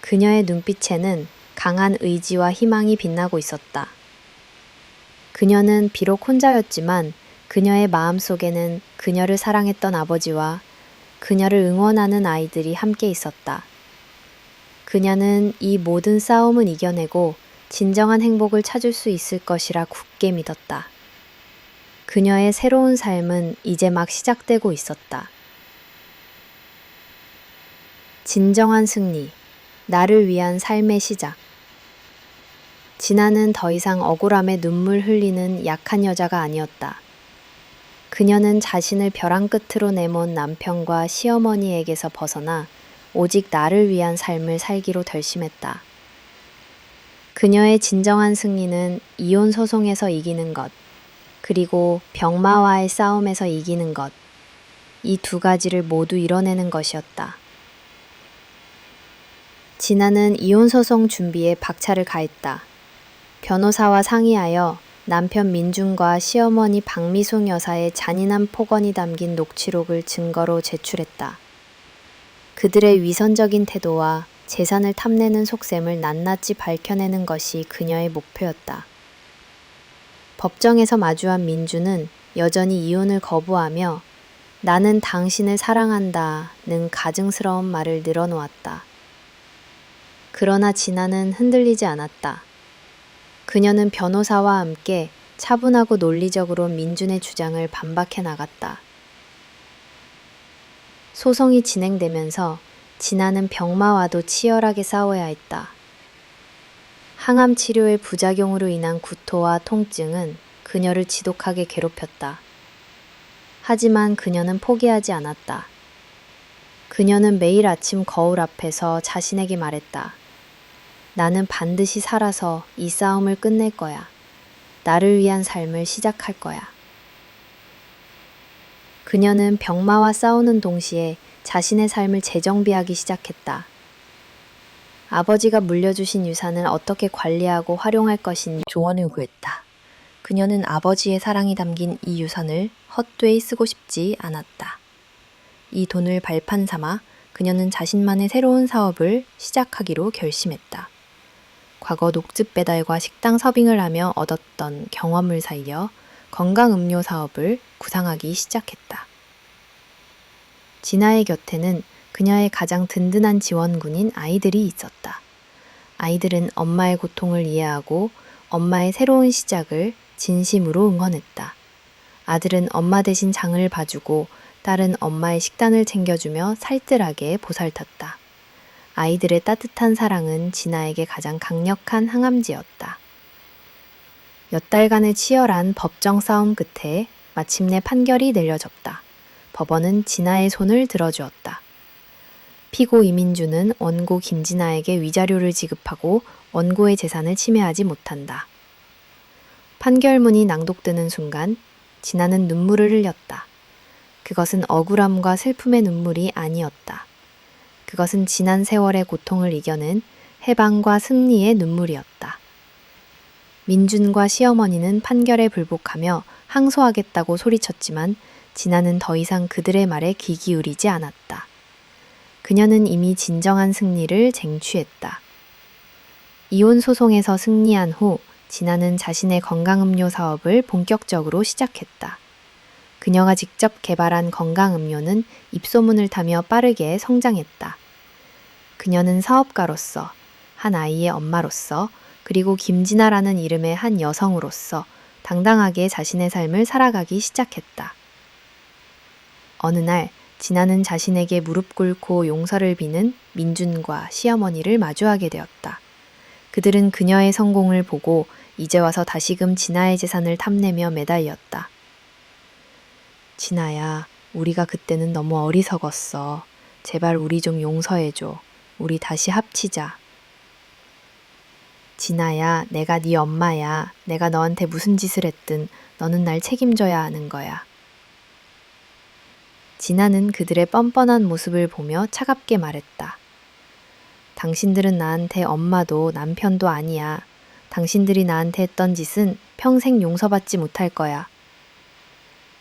그녀의 눈빛에는 강한 의지와 희망이 빛나고 있었다. 그녀는 비록 혼자였지만 그녀의 마음속에는 그녀를 사랑했던 아버지와 그녀를 응원하는 아이들이 함께 있었다. 그녀는 이 모든 싸움은 이겨내고 진정한 행복을 찾을 수 있을 것이라 굳게 믿었다. 그녀의 새로운 삶은 이제 막 시작되고 있었다. 진정한 승리, 나를 위한 삶의 시작. 진아는 더 이상 억울함에 눈물 흘리는 약한 여자가 아니었다. 그녀는 자신을 벼랑 끝으로 내몬 남편과 시어머니에게서 벗어나 오직 나를 위한 삶을 살기로 결심했다. 그녀의 진정한 승리는 이혼 소송에서 이기는 것, 그리고 병마와의 싸움에서 이기는 것, 이 두 가지를 모두 이뤄내는 것이었다. 진아는 이혼 소송 준비에 박차를 가했다. 변호사와 상의하여 남편 민준과 시어머니 박미송 여사의 잔인한 폭언이 담긴 녹취록을 증거로 제출했다. 그들의 위선적인 태도와 재산을 탐내는 속셈을 낱낱이 밝혀내는 것이 그녀의 목표였다. 법정에서 마주한 민주는 여전히 이혼을 거부하며 나는 당신을 사랑한다는 가증스러운 말을 늘어놓았다. 그러나 진아는 흔들리지 않았다. 그녀는 변호사와 함께 차분하고 논리적으로 민준의 주장을 반박해 나갔다. 소송이 진행되면서 진아는 병마와도 치열하게 싸워야 했다. 항암 치료의 부작용으로 인한 구토와 통증은 그녀를 지독하게 괴롭혔다. 하지만 그녀는 포기하지 않았다. 그녀는 매일 아침 거울 앞에서 자신에게 말했다. 나는 반드시 살아서 이 싸움을 끝낼 거야. 나를 위한 삶을 시작할 거야. 그녀는 병마와 싸우는 동시에 자신의 삶을 재정비하기 시작했다. 아버지가 물려주신 유산을 어떻게 관리하고 활용할 것인지 조언을 구했다. 그녀는 아버지의 사랑이 담긴 이 유산을 헛되이 쓰고 싶지 않았다. 이 돈을 발판 삼아 그녀는 자신만의 새로운 사업을 시작하기로 결심했다. 과거 녹즙 배달과 식당 서빙을 하며 얻었던 경험을 살려 건강음료 사업을 구상하기 시작했다. 진아의 곁에는 그녀의 가장 든든한 지원군인 아이들이 있었다. 아이들은 엄마의 고통을 이해하고 엄마의 새로운 시작을 진심으로 응원했다. 아들은 엄마 대신 장을 봐주고 딸은 엄마의 식단을 챙겨주며 살뜰하게 보살폈다. 아이들의 따뜻한 사랑은 진아에게 가장 강력한 항암제였다. 몇 달간의 치열한 법정 싸움 끝에 마침내 판결이 내려졌다. 법원은 진아의 손을 들어주었다. 피고 이민주는 원고 김진아에게 위자료를 지급하고 원고의 재산을 침해하지 못한다. 판결문이 낭독되는 순간 진아는 눈물을 흘렸다. 그것은 억울함과 슬픔의 눈물이 아니었다. 그것은 지난 세월의 고통을 이겨낸 해방과 승리의 눈물이었다. 민준과 시어머니는 판결에 불복하며 항소하겠다고 소리쳤지만 진아는 더 이상 그들의 말에 귀 기울이지 않았다. 그녀는 이미 진정한 승리를 쟁취했다. 이혼 소송에서 승리한 후 진아는 자신의 건강음료 사업을 본격적으로 시작했다. 그녀가 직접 개발한 건강음료는 입소문을 타며 빠르게 성장했다. 그녀는 사업가로서, 한 아이의 엄마로서, 그리고 김진아라는 이름의 한 여성으로서 당당하게 자신의 삶을 살아가기 시작했다. 어느 날 진아는 자신에게 무릎 꿇고 용서를 비는 민준과 시어머니를 마주하게 되었다. 그들은 그녀의 성공을 보고 이제 와서 다시금 진아의 재산을 탐내며 매달렸다. 진아야, 우리가 그때는 너무 어리석었어. 제발 우리 좀 용서해줘. 우리 다시 합치자. 진아야, 내가 네 엄마야. 내가 너한테 무슨 짓을 했든 너는 날 책임져야 하는 거야. 진아는 그들의 뻔뻔한 모습을 보며 차갑게 말했다. 당신들은 나한테 엄마도 남편도 아니야. 당신들이 나한테 했던 짓은 평생 용서받지 못할 거야.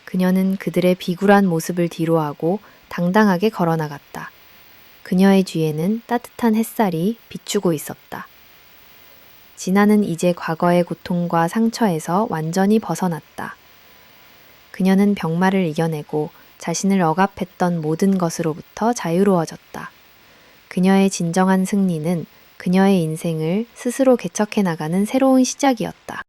그녀는 그들의 비굴한 모습을 뒤로하고 당당하게 걸어나갔다. 그녀의 뒤에는 따뜻한 햇살이 비추고 있었다. 진아는 이제 과거의 고통과 상처에서 완전히 벗어났다. 그녀는 병마를 이겨내고 자신을 억압했던 모든 것으로부터 자유로워졌다. 그녀의 진정한 승리는 그녀의 인생을 스스로 개척해 나가는 새로운 시작이었다.